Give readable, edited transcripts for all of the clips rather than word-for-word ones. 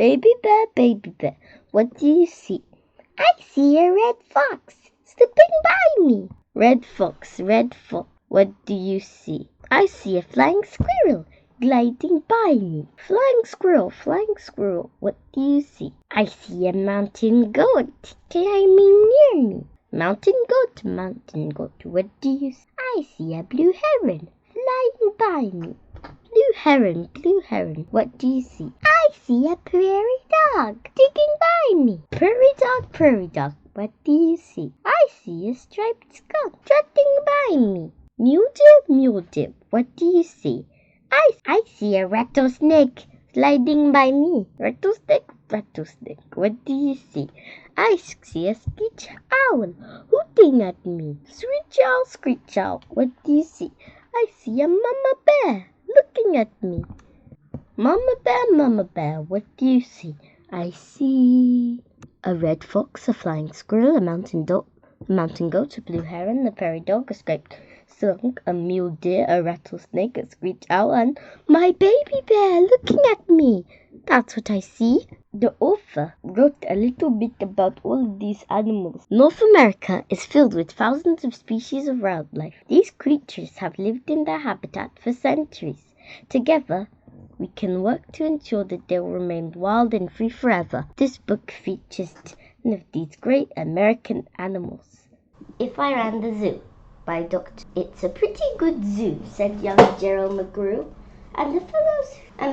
baby bear, what do you see? I see a red fox slipping by me. Red fox, what do you see? I see a flying squirrel gliding by me. Flying squirrel, what do you see? I see a mountain goat climbing near me. Mountain goat, what do you see? I see a blue heron flying by me. Blue heron, what do you see? I see a prairie dog digging by me. Prairie dog, what do you see? I see a striped skunk trotting by me. Mule deer, what do you see? I see a rattlesnake sliding by me. Rattlesnake, what do you see? I see a screech owl hooting at me. Screech owl, what do you see? I see a mama bear looking at me. Mama bear, what do you see? I see a red fox, a flying squirrel, a mountain goat, a blue heron, a prairie dog, a striped skunk, a mule deer, a rattlesnake, a screech owl, and my baby bear looking at me. That's what I see. The author wrote a little bit about all of these animals. North America is filled with thousands of species of wildlife. These creatures have lived in their habitat for centuries. Together, we can work to ensure that they will remain wild and free forever. This book features 10 of these great American animals. If I Ran the Zoo by Dr. It's a pretty good zoo, said young Gerald McGrew, and the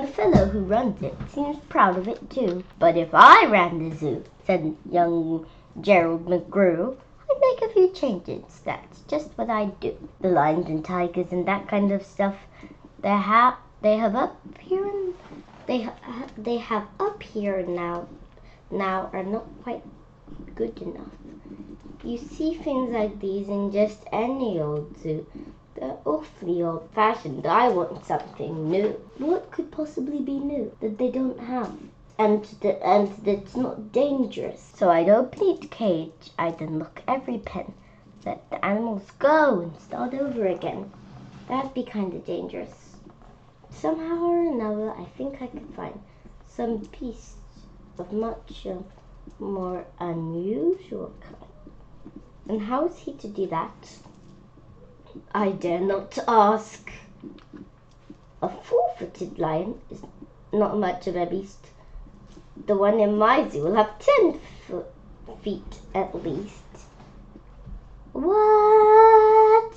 fellow who runs it seems proud of it too. But if I ran the zoo, said young Gerald McGrew, I'd make a few changes. That's just what I'd do. The lions and tigers and that kind of stuff they have up here now are not quite good enough. You see things like these in just any old zoo. They're awfully old-fashioned. I want something new. What could possibly be new that they don't have? And that's not dangerous. So I'd open each cage, I'd unlock every pen, let the animals go and start over again. That'd be kind of dangerous. Somehow or another, I think I could find some piece of much more unusual kind. And how is he to do that? I dare not ask. A 4-footed lion is not much of a beast. The one in my zoo will have 10 feet at least. What?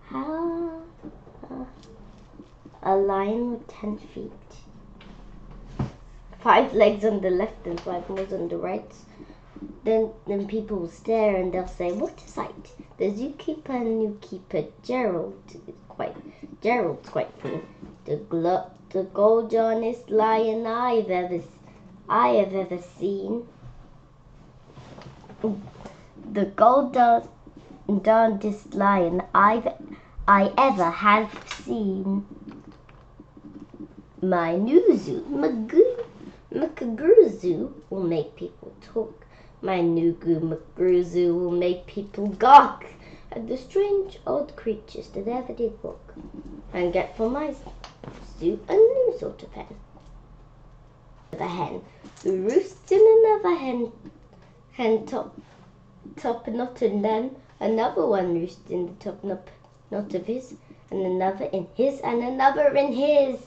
How? A lion with 10 feet. 5 legs on the left and 5 more on the right. Then people will stare and they'll say, what a sight. The zookeeper and newkeeper Gerald's quite funny. The gold-honest lion I have ever seen. The gold-honest lion I ever have seen. My new zoo, McGrew Zoo, will make people talk. My new McGrew Zoo will make people gawk at the strange old creatures that ever did walk, and get for my zoo a new sort of hen. The hen who roosts in another hen top knot, and then another one roosts in the top knot of his, and another in his, and another in his.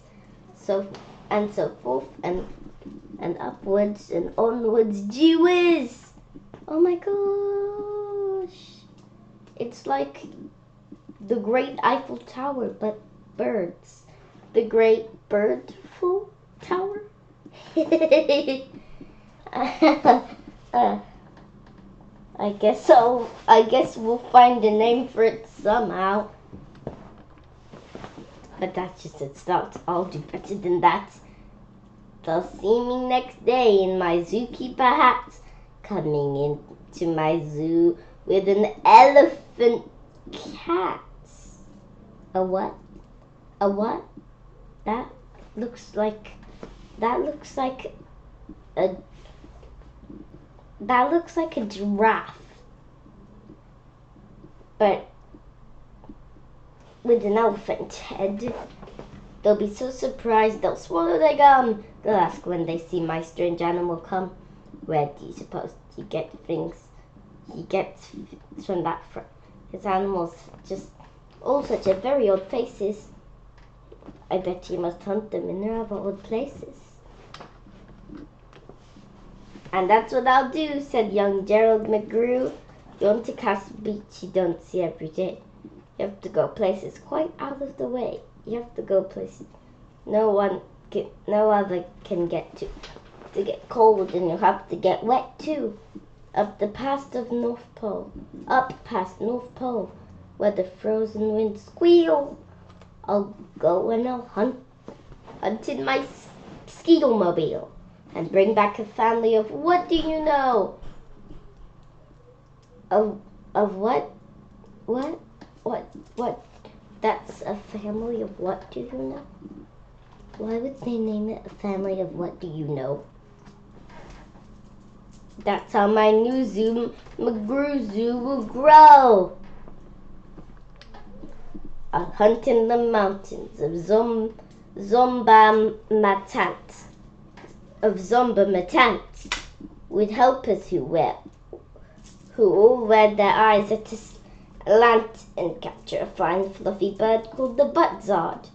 So forth and upwards and onwards. Gee whiz! Oh my gosh! It's like the Great Eiffel Tower, but birds. The Great Birdful Tower? I guess we'll find a name for it somehow. But that's just a start. I'll do better than that. They'll see me next day in my zookeeper hat, coming into my zoo with an elephant cat. A what? That looks like a giraffe, but with an elephant head. They'll be so surprised they'll swallow their gum. They'll ask when they see my strange animal come, where do you suppose he gets things he gets from that from? His animals just all such a very odd faces. I bet he must hunt them in rather odd places. And that's what I'll do, said young Gerald McGrew. You want to cast beach you don't see every day. You have to go places quite out of the way. You have to go places no other can get to. To get cold and you have to get wet too. Up past North Pole, where the frozen winds squeal. I'll go and I'll hunt in my ski-mobile and bring back a family of what do you know? Of what? What? That's a family of what do you know? Why would they name it a family of what do you know? That's how my new zoo, McGrew Zoo, will grow. I'll hunt in the mountains of Zomba Matant, with helpers who all wear their eyes at a slant and capture a fine fluffy bird called the buzzard.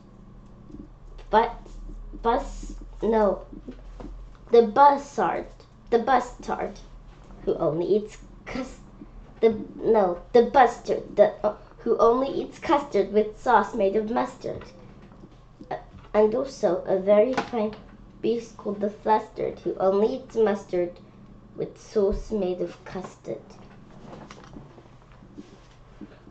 The bustard, who only eats who only eats custard with sauce made of mustard, and also a very fine beast called the flustard, who only eats mustard with sauce made of custard.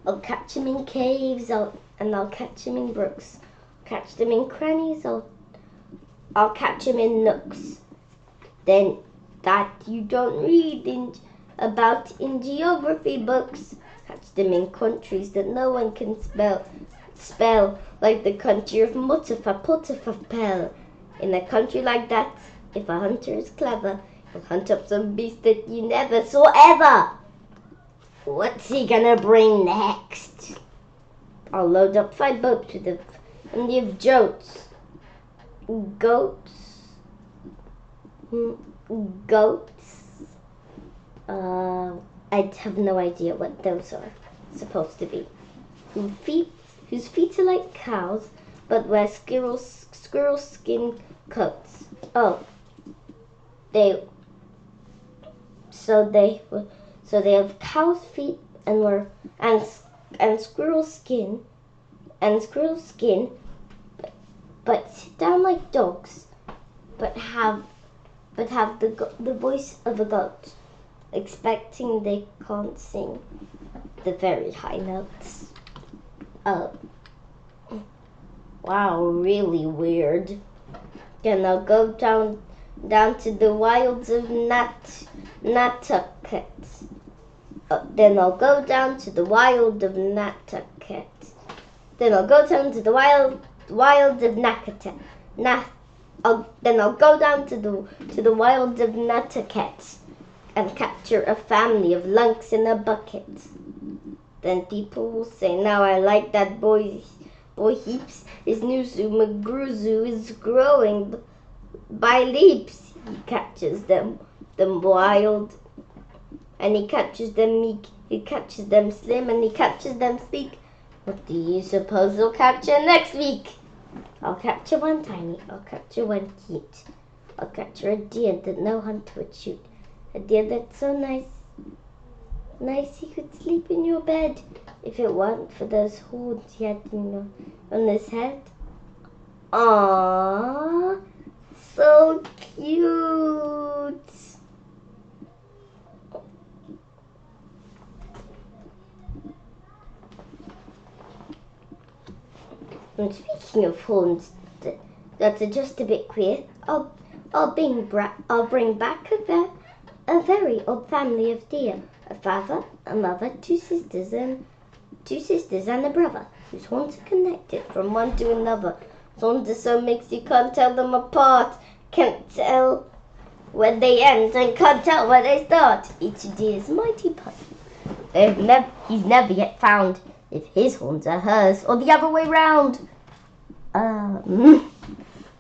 I'll catch him in caves, and I'll catch him in brooks, catch them in crannies, I'll catch him in nooks. Then that you don't read about in geography books. Catch them in countries that no one can spell, like the country of Muttafapel. In a country like that, if a hunter is clever, he'll hunt up some beast that you never saw ever. What's he gonna bring next? I'll load up 5 boats with plenty of goats. I have no idea what those are supposed to be. Whose feet are like cows, but wear squirrel skin coats. They have cow's feet and squirrel skin, but sit down like dogs, but have the voice of a goat, expecting they can't sing the very high notes. Wow, really weird. Then I'll go down to the wilds of Nantucket. Then I'll go down to the wild of Nantucket. Then I'll go down to the wild of Nantucket. Then I'll go down to the wild of Nantucket and capture a family of lunks in a bucket. Then people will say, now I like that boy heaps. His new zoo, McGrew Zoo, is growing by leaps. He catches them wild, and he catches them meek. He catches them slim, and he catches them sleek. What do you suppose he'll capture next week? I'll capture one tiny. I'll capture one cute. I'll capture a deer that no hunter would shoot. A deer that's so nice he could sleep in your bed if it weren't for those horns he had, on his head. Aww, so cute. And speaking of horns, that are just a bit queer, I'll bring back a very odd family of deer. A father, a mother, two sisters and a brother, whose horns are connected from one to another. Horns are so mixed you can't tell them apart, can't tell where they end and can't tell where they start. Each deer is mighty puny. He's never yet found if his horns are hers or the other way round.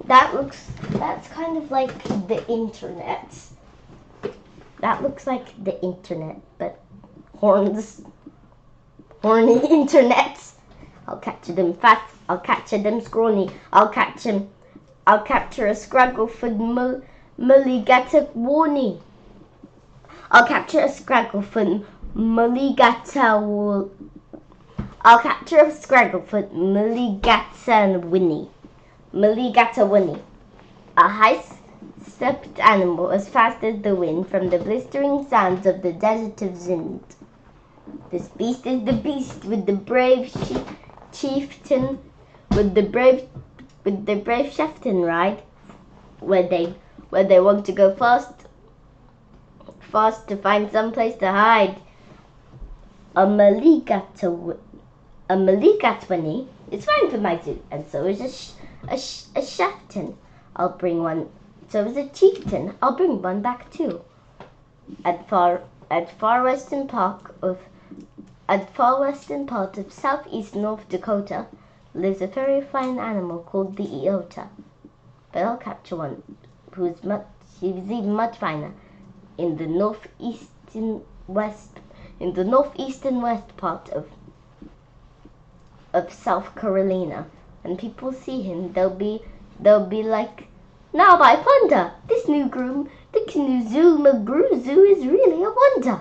That's kind of like the internet. That looks like the internet, but horny internet. I'll capture them fast, I'll capture them scrawny, I'll capture a scragglefoot mulligata warning. I'll capture a scragglefoot mulligata Winnie. Mulligata Winnie. A high-stepped animal as fast as the wind from the blistering sands of the desert of Zend. This beast is the beast with the brave chieftain, with the brave chieftain ride, where they want to go fast to find some place to hide. A Mulligat Winnie is fine for my zoo, and so is a chieftain. I'll bring one. So is a chieftain. I'll bring one back too. At far western part of southeast North Dakota lives a very fine animal called the eota. But I'll capture one who's even much finer in the northeastern west part of South Carolina. When people see him, they'll be like, "Now I wonder, this new groom, the McGrew Zoo is really a wonder."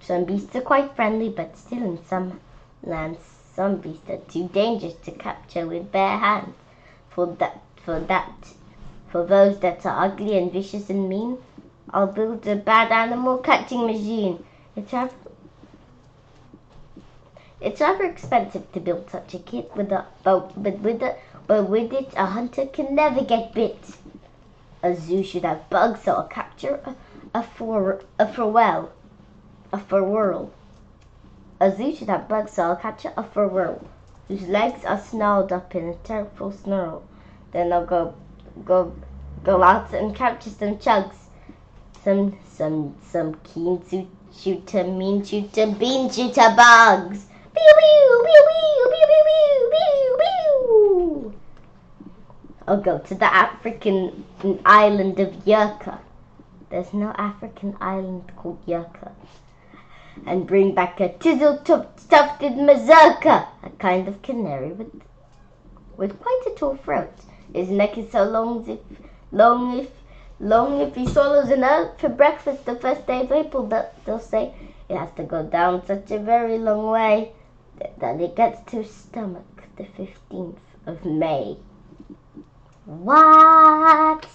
Some beasts are quite friendly, but still in some lands, some beasts are too dangerous to capture with bare hands. For those that are ugly and vicious and mean, I'll build a bad animal catching machine. It's rather expensive to build such a kit, but with it a hunter can never get bit. A zoo should have bugs, so I'll capture a furwhirl. A zoo should have bugs, so I'll capture a furwhirl whose legs are snarled up in a terrible snarl. Then I'll go out and capture some chugs, some keen shooter, mean shooter, bean shooter bugs. Pew, pew, pew, pew, pew, pew, pew, pew. I'll go to the African island of Yurka. There's no African island called Yurka. And bring back a tufted mazurka, a kind of canary with quite a tall throat. His neck is so long if he swallows an herb for breakfast the first day of April, they'll say it has to go down such a very long way that it gets to his stomach the 15th of May. What?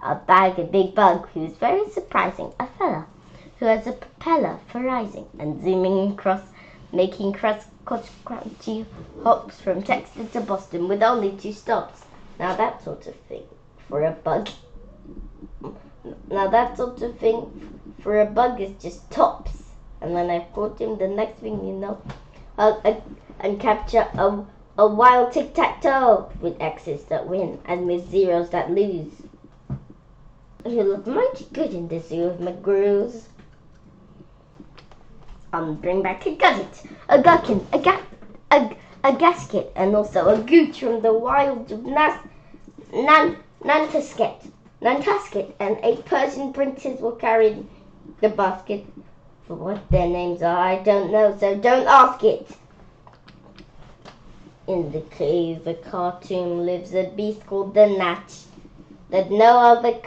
I'll bag a big bug who's very surprising, a fella who has a propeller for rising and zooming across, making crunchy hops from Texas to Boston with only 2 stops. Now that sort of thing for a bug is just tops. And when I've caught him, the next thing you know, I'll capture a wild tic-tac-toe with X's that win and with zeros that lose. You look mighty good in the zoo of McGrews. Bring back a gusset, a gherkin, a gasket, and also a gooch from the wilds of Nantasket, and 8 Persian princes will carry the basket. For what their names are, I don't know, so don't ask it. In the cave of Khartoum lives a beast called the gnat that no other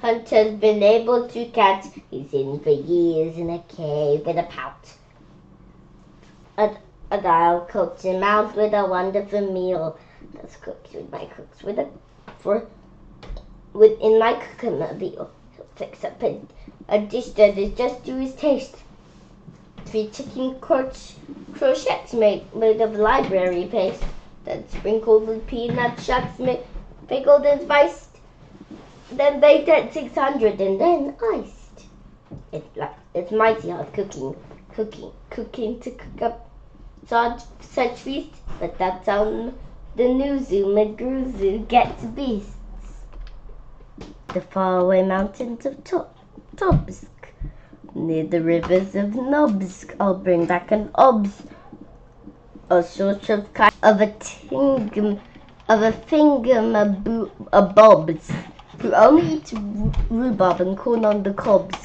hunter's been able to catch. He's hidden for years in a cave with a pout. And I'll coax him out with a wonderful meal that's cooked with my cooks in my cookmobile. He'll fix up a dish that is just to his taste. 3 chicken crochets made of library paste that's sprinkled with peanut shucks pickled and spiced, then baked at 600 and then iced. It's mighty hard cooking to cook up such feast, but that's how the new zoo, McGrew Zoo, gets beasts. The faraway mountains of Tobsk, near the rivers of Nobsk, I'll bring back an obs, a sort of kind of a of a thingamabobs who only eats rhubarb and corn on the cobs.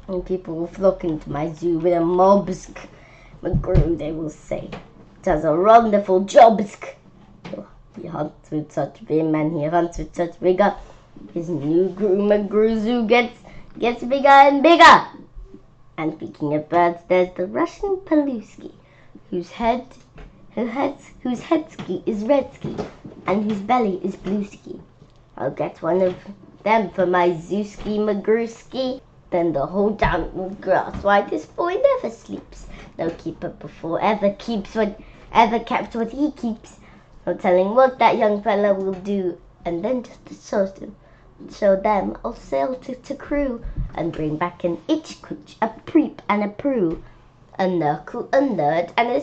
And people will flock into my zoo with a mobsk. McGrew, they will say, does a wonderful jobsk. He hunts with such vim and he hunts with such vigor. His new McGrew zoo gets bigger and bigger. And speaking of birds, there's the Russian Paluski, whose headski is redski, and whose belly is blueski. I'll get one of them for my Zooski McGrewski. Then the whole town will grasp why this boy never sleeps. No keeper before ever keeps whatever kept what he keeps. No telling what that young fella will do. And then just to show them, I'll sail to crew and bring back an itch cooch, a preep and a prue, a knuckle, a nerd, and a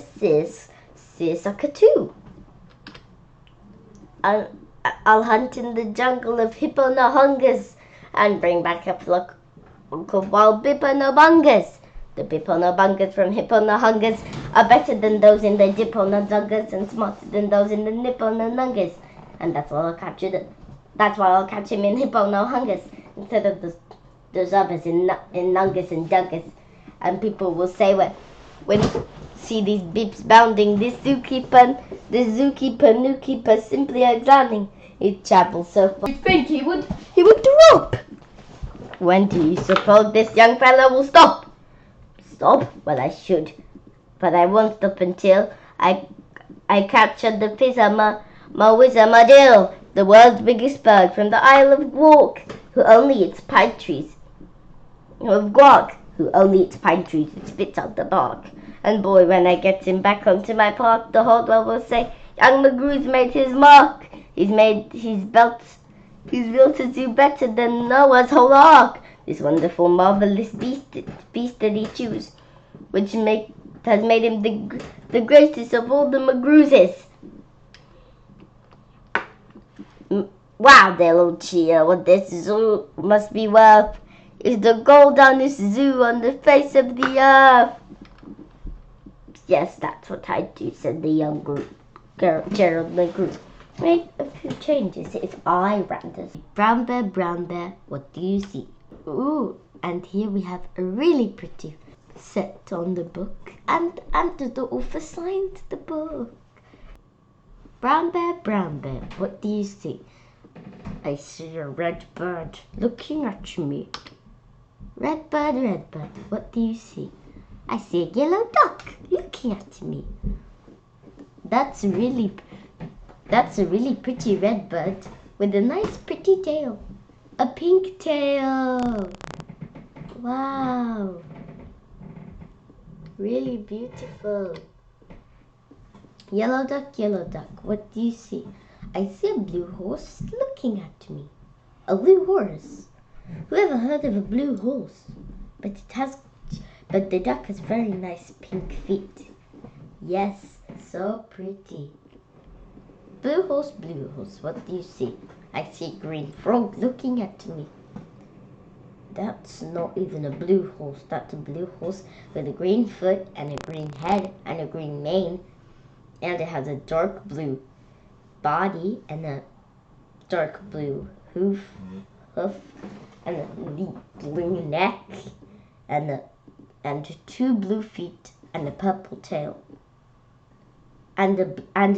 seersucker too. I'll hunt in the jungle of hipponohungus and bring back a flock of wild biponobungas. The biponobungas from hipponohungus are better than those in the dipponodungas and smarter than those in the nippononungas. And that's why I'll catch him in hipponohungus instead of the others in nungus and dungus. And people will say when you see these bips bounding, the zookeeper, newkeeper simply examining. He travels so far. You'd think he would drop. When do you suppose this young fellow will stop? Stop? Well, I should, but I won't stop until I capture the Mawizzamadil, the world's biggest bird from the Isle of Gwark, who only eats pine trees. And spits out the bark. And boy, when I get him back onto my park, the whole world will say, young McGrew's made his mark. He's built to do better than Noah's whole ark. This wonderful, marvelous beast that he chews, which has made him the greatest of all the McGrewses. Wow, their little cheer, what this zoo must be worth is the goldenest zoo on the face of the earth. Yes, that's what I do, said the young Gerald McGrew. Made a few changes. If I ran this. Brown bear, what do you see? Ooh, and here we have a really pretty set on the book, and the author signed the book. Brown bear, what do you see? I see a red bird looking at me. Red bird, what do you see? I see a yellow duck looking at me. That's a really pretty red bird with a nice pretty tail. A pink tail. Wow. Really beautiful. Yellow duck, what do you see? I see a blue horse looking at me. A blue horse? Who ever heard of a blue horse? But the duck has very nice pink feet. Yes, so pretty. Blue horse, what do you see? I see a green frog looking at me. That's not even a blue horse. That's a blue horse with a green foot and a green head and a green mane. And it has a dark blue body and a dark blue hoof and a deep blue neck and two blue feet and a purple tail and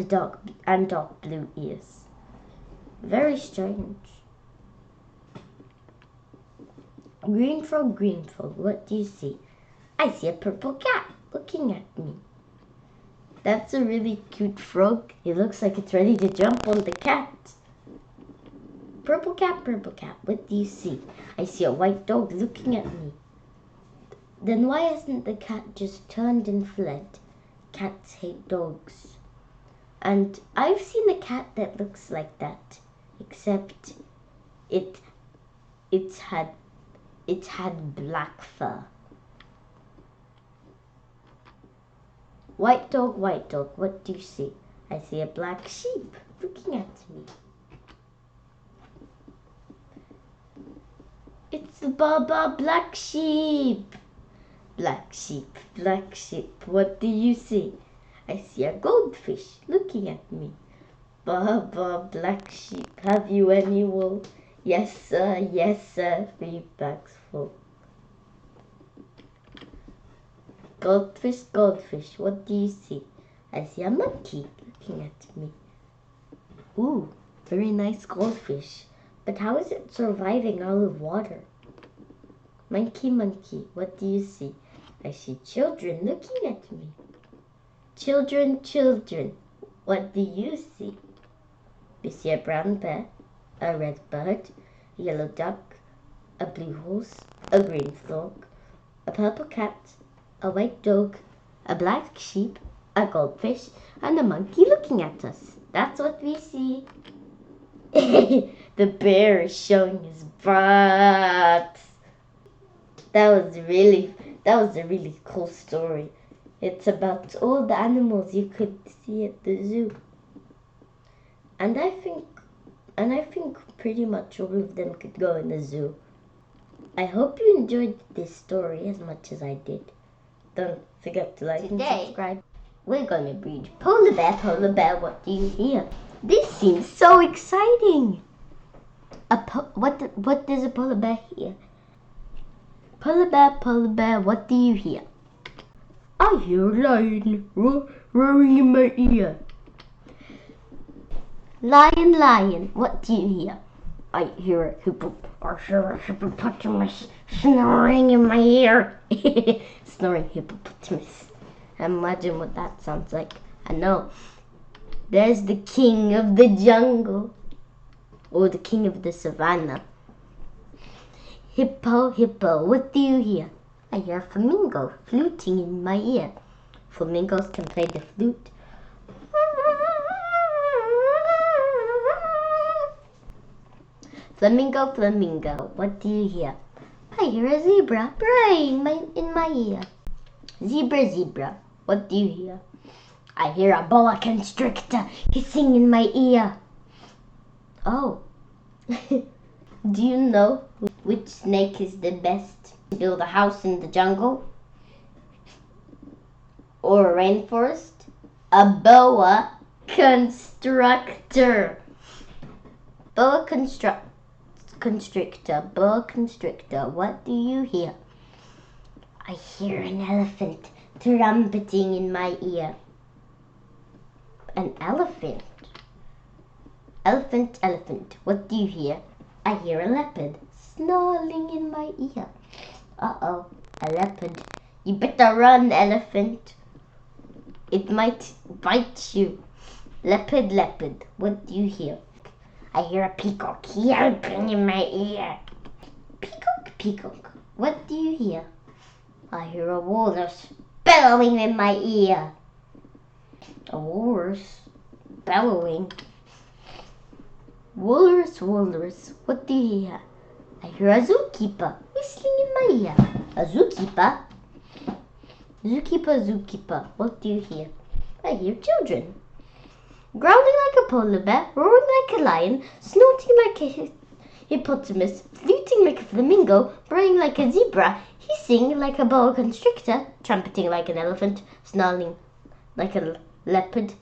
dark blue ears. Very strange. Green frog, what do you see? I see a purple cat looking at me. That's a really cute frog. It looks like it's ready to jump on the cat. Purple cat, what do you see? I see a white dog looking at me. Then why hasn't the cat just turned and fled? Cats hate dogs. And I've seen a cat that looks like that, except it's had black fur. White dog, what do you see? I see a black sheep looking at me. It's the Baba black sheep. Black sheep, what do you see? I see a goldfish looking at me. Ba ba, black sheep, have you any wool? Yes, sir, 3 bags full. Goldfish, goldfish, what do you see? I see a monkey looking at me. Ooh, very nice goldfish. But how is it surviving out of water? Monkey, monkey, what do you see? I see children looking at me. Children, children, what do you see? You see a brown bear, a red bird, a yellow duck, a blue horse, a green stork, a purple cat, a white dog, a black sheep, a goldfish, and a monkey looking at us. That's what we see. The bear is showing his butt. That was a really cool story. It's about all the animals you could see at the zoo. And I think pretty much all of them could go in the zoo. I hope you enjoyed this story as much as I did. Don't forget to like and subscribe. We're gonna read Polar Bear, what do you hear? This seems so exciting. What does a polar bear hear? Polar Bear, what do you hear? I hear a lion roaring in my ear. Lion, what do you hear? I hear a hippopotamus snoring in my ear. Snoring hippopotamus. Imagine what that sounds like. I know. There's the king of the jungle. Or the king of the savannah. Hippo, what do you hear? I hear a flamingo fluting in my ear. Flamingos can play the flute. Flamingo, what do you hear? I hear a zebra braying in my ear. Zebra, what do you hear? I hear a boa constrictor hissing in my ear. Oh, do you know which snake is the best to build a house in the jungle? Or a rainforest? A boa constrictor. Boa constrictor, what do you hear? I hear an elephant trumpeting in my ear. An elephant? Elephant, what do you hear? I hear a leopard snarling in my ear. Uh-oh, a leopard. You better run, elephant. It might bite you. Leopard, what do you hear? I hear a peacock yelping in my ear. Peacock, what do you hear? I hear a walrus bellowing in my ear. A walrus bellowing? Walrus, what do you hear? I hear a zookeeper whistling in my ear. A zookeeper? Zookeeper, what do you hear? I hear children. Growling like a polar bear, roaring like a lion, snorting like a hippopotamus, fluting like a flamingo, braying like a zebra, hissing like a boa constrictor, trumpeting like an elephant, snarling like a leopard,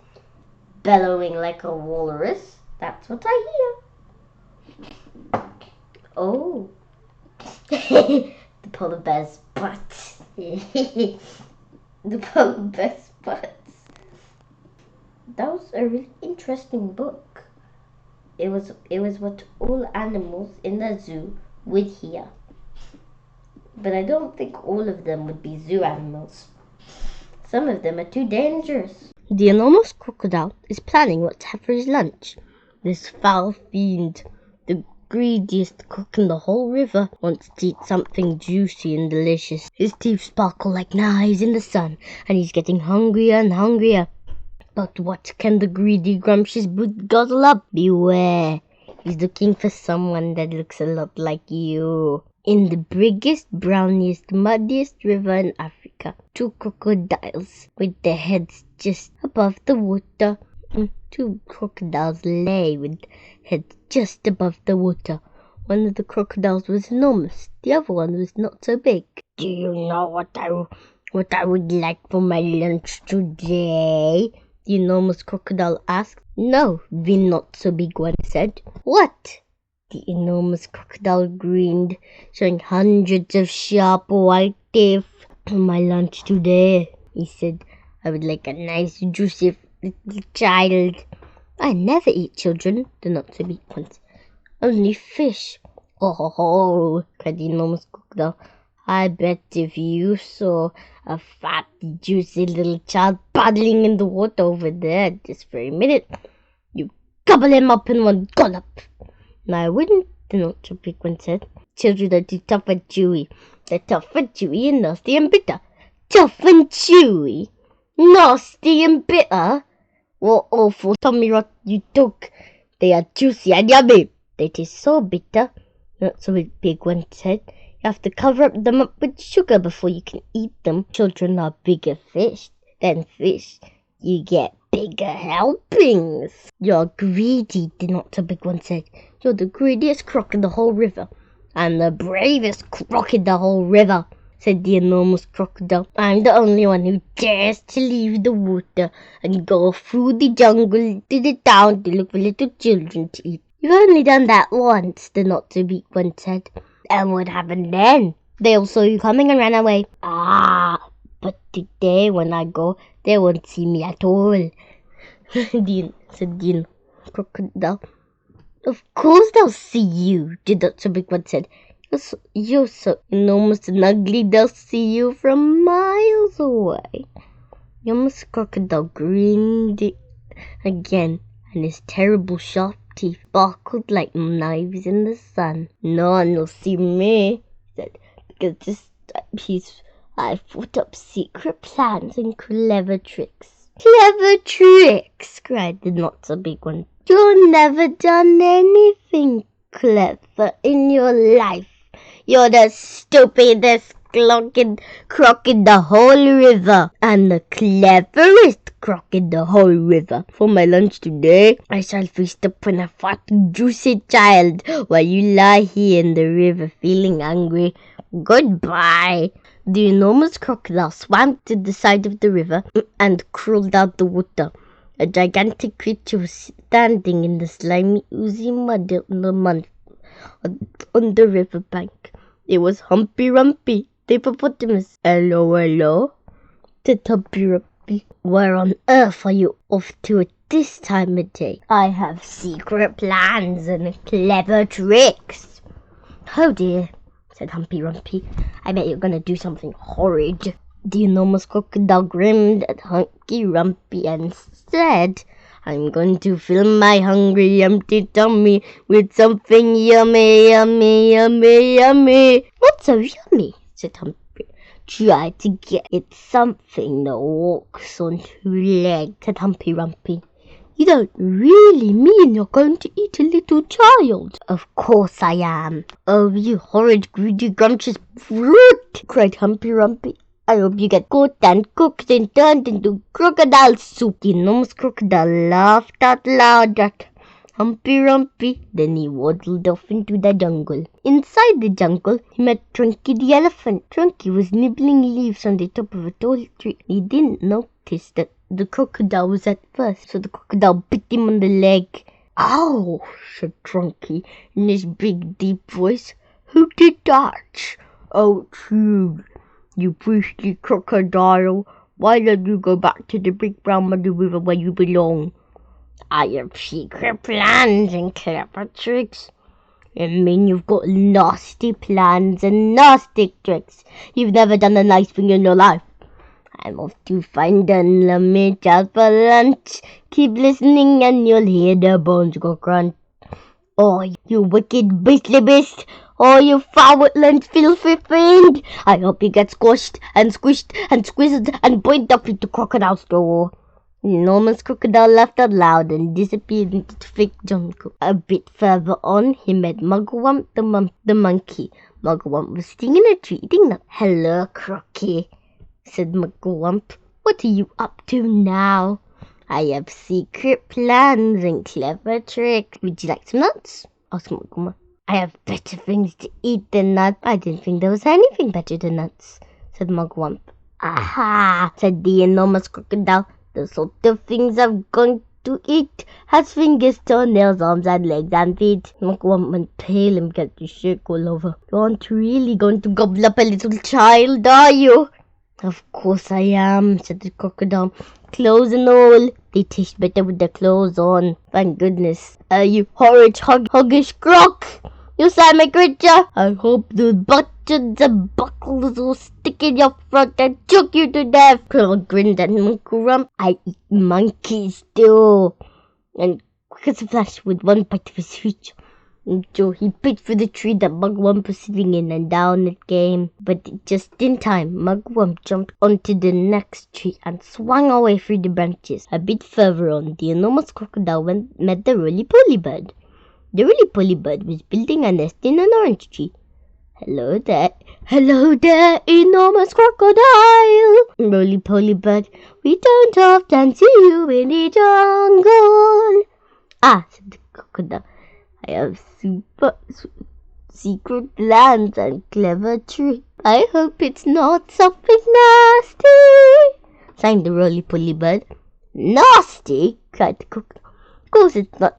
bellowing like a walrus. That's what I hear. Oh. The polar bear's butt. The polar bear's butt. That was a really interesting book. It was what all animals in the zoo would hear. But I don't think all of them would be zoo animals. Some of them are too dangerous. The enormous crocodile is planning what to have for his lunch. This foul fiend, the greediest cook in the whole river, wants to eat something juicy and delicious. His teeth sparkle like knives in the sun, and he's getting hungrier and hungrier. But what can the greedy, grumptious brute gobble up? Beware, he's looking for someone that looks a lot like you. In the biggest, browniest, muddiest river in Africa, 2 crocodiles with their heads just above the water. 2 crocodiles lay with heads just above the water. One of the crocodiles was enormous, the other one was not so big. Do you know what I would like for my lunch today? the enormous crocodile asked. No, the not-so-big one said. What? The enormous crocodile grinned, showing hundreds of sharp white teeth. For my lunch today, he said, I would like a nice, juicy little child. I never eat children, the not-so-big one said. Only fish. Oh, cried the enormous crocodile. I bet if you saw a fat, juicy little child paddling in the water over there at this very minute, you'd gobble him up in one gulp. No, I wouldn't, the not-so-big one said. Children are too tough and chewy. They're tough and chewy and nasty and bitter. Tough and chewy? Nasty and bitter? What awful tummy rot you took. They are juicy and yummy. They taste so bitter, not-so-big one said. You have to cover them up with sugar before you can eat them. Children are bigger fish than fish. You get bigger helpings. You're greedy, the not-so-big one said. You're the greediest croc in the whole river. I'm the bravest croc in the whole river, said the enormous crocodile. I'm the only one who dares to leave the water and go through the jungle to the town to look for little children to eat. You've only done that once, the not-so-big one said. And what happened then? They all saw you coming and ran away. Ah, but today when I go, they won't see me at all, said the crocodile. Of course they'll see you, the not-so-big one said. You're so enormous and ugly, they'll see you from miles away. The enormous crocodile grinned again, and his terrible sharp teeth sparkled like knives in the sun. No one will see me, he said, because this time I've thought up secret plans and clever tricks. Clever tricks, cried the not-so-big one. You've never done anything clever in your life. You're the stupidest croc in the whole river, and the cleverest croc in the whole river. For my lunch today, I shall feast upon a fat, juicy child while you lie here in the river feeling hungry. Goodbye. The enormous crocodile swam to the side of the river and crawled out the water. A gigantic creature was standing in the slimy, oozy mud on the river bank. It was Humpy Rumpy, the hippopotamus. Hello, hello, said Humpy Rumpy. Where on earth are you off to at this time of day? I have secret plans and clever tricks. Oh dear, said Humpy Rumpy. I bet you're going to do something horrid. The enormous crocodile grinned at Humpy Rumpy and said, I'm going to fill my hungry, empty tummy with something yummy, yummy, yummy, yummy. What's so yummy? Said Humpy. Try to get it something that walks on two legs, said Humpy Rumpy. You don't really mean you're going to eat a little child? Of course I am. Oh, you horrid, greedy, grumptious brute, cried Humpy Rumpy. I hope you get caught and cooked and turned into crocodile soup. The enormous crocodile laughed out loud at Humpy Rumpy. Then he waddled off into the jungle. Inside the jungle, he met Trunky the elephant. Trunky was nibbling leaves on the top of a tall tree. He didn't notice that the crocodile was at first, so the crocodile bit him on the leg. Ow, said Trunky in his big, deep voice. Who did that? Oh, true. You beastly crocodile, why don't you go back to the big brown muddy river where you belong? I have secret plans and clever tricks. I mean you've got nasty plans and nasty tricks. You've never done a nice thing in your life. I'm off to find and lummy child for lunch. Keep listening and you'll hear the bones go crunch. Oh, you wicked beastly beast! Oh, you foul woodland filthy fiend! I hope you get squashed and squished and squeezed and boiled up into crocodile store. The enormous crocodile laughed out loud and disappeared into the thick jungle. A bit further on, he met Mugwump the monkey. Mugwump was sitting in a tree eating nuts. Hello, Crocky, said Mugwump. What are you up to now? I have secret plans and clever tricks. Would you like some nuts? Asked Mugwump. I have better things to eat than nuts. I didn't think there was anything better than nuts, said Mugwump. Aha, said the enormous crocodile. The sort of things I'm going to eat has fingers, toenails, arms and legs and feet. Mugwump went pale and began to shake all over. You aren't really going to gobble up a little child, are you? Of course I am, said the crocodile. Clothes and all. They taste better with their clothes on. Thank goodness. You horrid hoggish croc! You slimy creature! I hope those buttons and buckles will stick in your throat and choke you to death! Crow grinned at Mugwump. I eat monkeys too. And quick as a flash, with one bite of his huge jaw, he picked for the tree that Mugwump was sitting in, and down it came. But just in time, Mugwump jumped onto the next tree and swung away through the branches. A bit further on, the enormous crocodile met the roly-poly bird. The roly-poly bird was building a nest in an orange tree. Hello there, enormous crocodile, roly-poly bird. We don't often see you in the jungle. Ah, said the crocodile. I have secret plans and clever tricks. I hope it's not something nasty, sang the roly-poly bird. Nasty? Cried the crocodile. Of course it's not.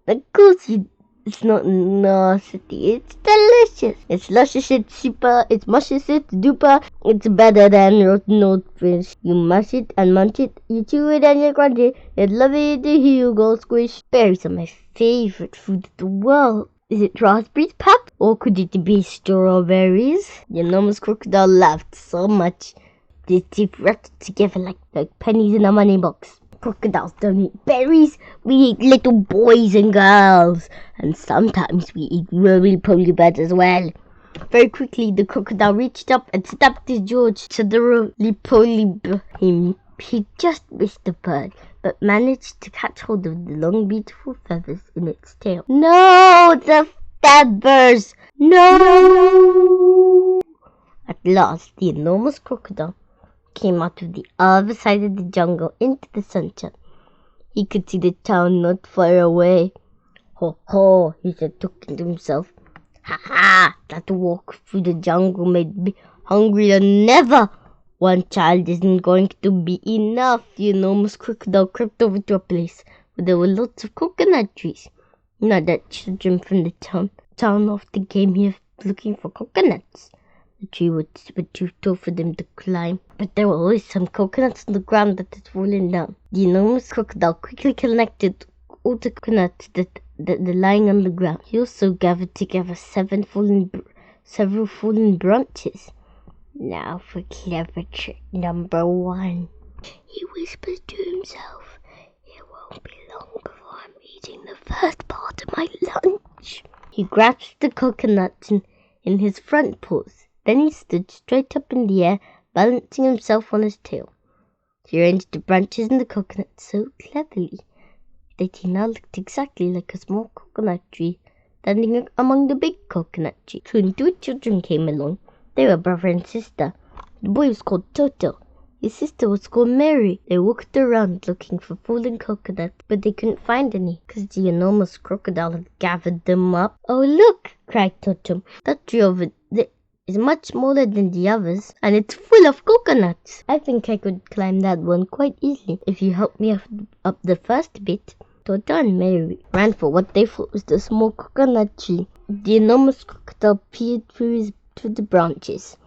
It's not nasty. It's delicious. It's luscious. It's super. It's muscious. It's duper. It's better than rotten old fish. You mash it and munch it. You chew it and you crunch it. It's lovely to hear you go squish. Berries are my favorite food in the world. Is it raspberries, Pap? Or could it be strawberries? The enormous crocodile laughed so much his teeth rattled together like pennies in a money box. Crocodiles don't eat berries. We eat little boys and girls. And sometimes we eat roly-poly birds as well. Very quickly, the crocodile reached up and snapped his jaw to the roly-poly bird. He just missed the bird, but managed to catch hold of the long, beautiful feathers in its tail. No, the feathers! No! At last, the enormous crocodile came out of the other side of the jungle into the sunshine. He could see the town not far away. Ho ho, he said, talking to himself. Ha ha, that walk through the jungle made me hungrier than ever. One child isn't going to be enough. The enormous crocodile crept over to a place where there were lots of coconut trees. Now that children from the town often came here looking for coconuts. The tree was too tall for them to climb, but there were always some coconuts on the ground that had fallen down. The enormous crocodile quickly collected all the coconuts that were lying on the ground. He also gathered together several fallen branches. Now for clever trick number 1. He whispered to himself, "It won't be long before I'm eating the first part of my lunch." He grasped the coconuts in his front paws. Then he stood straight up in the air, balancing himself on his tail. He arranged the branches in the coconut so cleverly that he now looked exactly like a small coconut tree standing among the big coconut trees. Soon 2 children came along. They were brother and sister. The boy was called Toto. His sister was called Mary. They walked around looking for fallen coconuts, but they couldn't find any because the enormous crocodile had gathered them up. "Oh, look!" cried Toto. "That tree over there is much smaller than the others, and it's full of coconuts. I think I could climb that one quite easily if you help me up the first bit." Toto and Mary ran for what they thought was the small coconut tree. The enormous crocodile peered through the branches,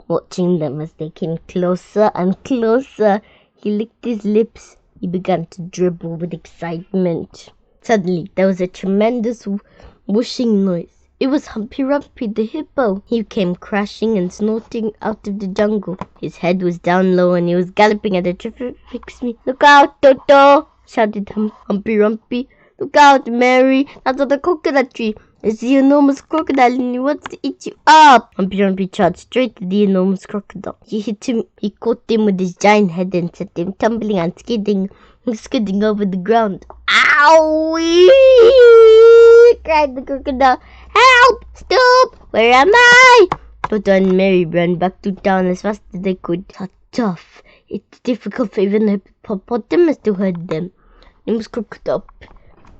watching them as they came closer and closer. He licked his lips. He began to dribble with excitement. Suddenly, there was a tremendous whooshing noise. It was Humpy Rumpy the hippo. He came crashing and snorting out of the jungle. His head was down low and he was galloping at a terrific speed. "Look out, Toto!" shouted Humpy Rumpy. "Look out, Mary! That's on the coconut tree. It's the enormous crocodile and he wants to eat you up." Humpy Rumpy charged straight to the enormous crocodile. He hit him. He caught him with his giant head and sent him tumbling and skidding over the ground. "Owie!" cried the crocodile. "Help! Stop! Where am I?" Toto and Mary ran back to town as fast as they could. So tough. It's difficult for even a hippopotamus to hurt them. He was crooked up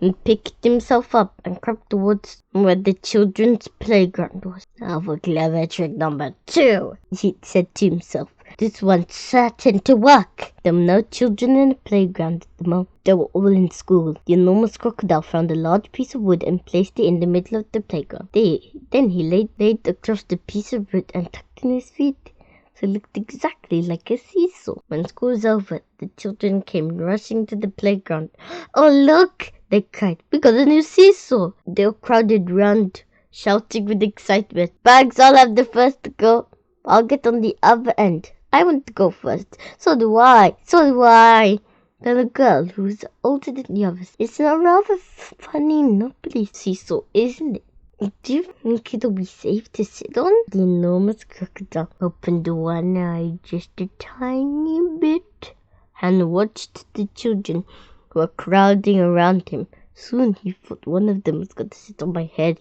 and picked himself up and crept towards where the children's playground was. "Now for clever trick number 2, he said to himself. This one's certain to work. There were no children in the playground at the moment. They were all in school. The enormous crocodile found a large piece of wood and placed it in the middle of the playground. Then he laid across the piece of wood and tucked in his feet. So it looked exactly like a seesaw. When school was over, the children came rushing to the playground. "Oh, look!" they cried. "We got a new seesaw!" They all crowded round, shouting with excitement. "Bags, I'll have the first to go. I'll get on the other end. I want to go first." "So do I. So do I." Then a girl who was older than the others. "It's a rather funny knobbly seesaw, isn't it? Do you think it'll be safe to sit on?" The enormous crocodile opened one eye just a tiny bit and watched the children who were crowding around him. Soon he thought one of them was going to sit on my head.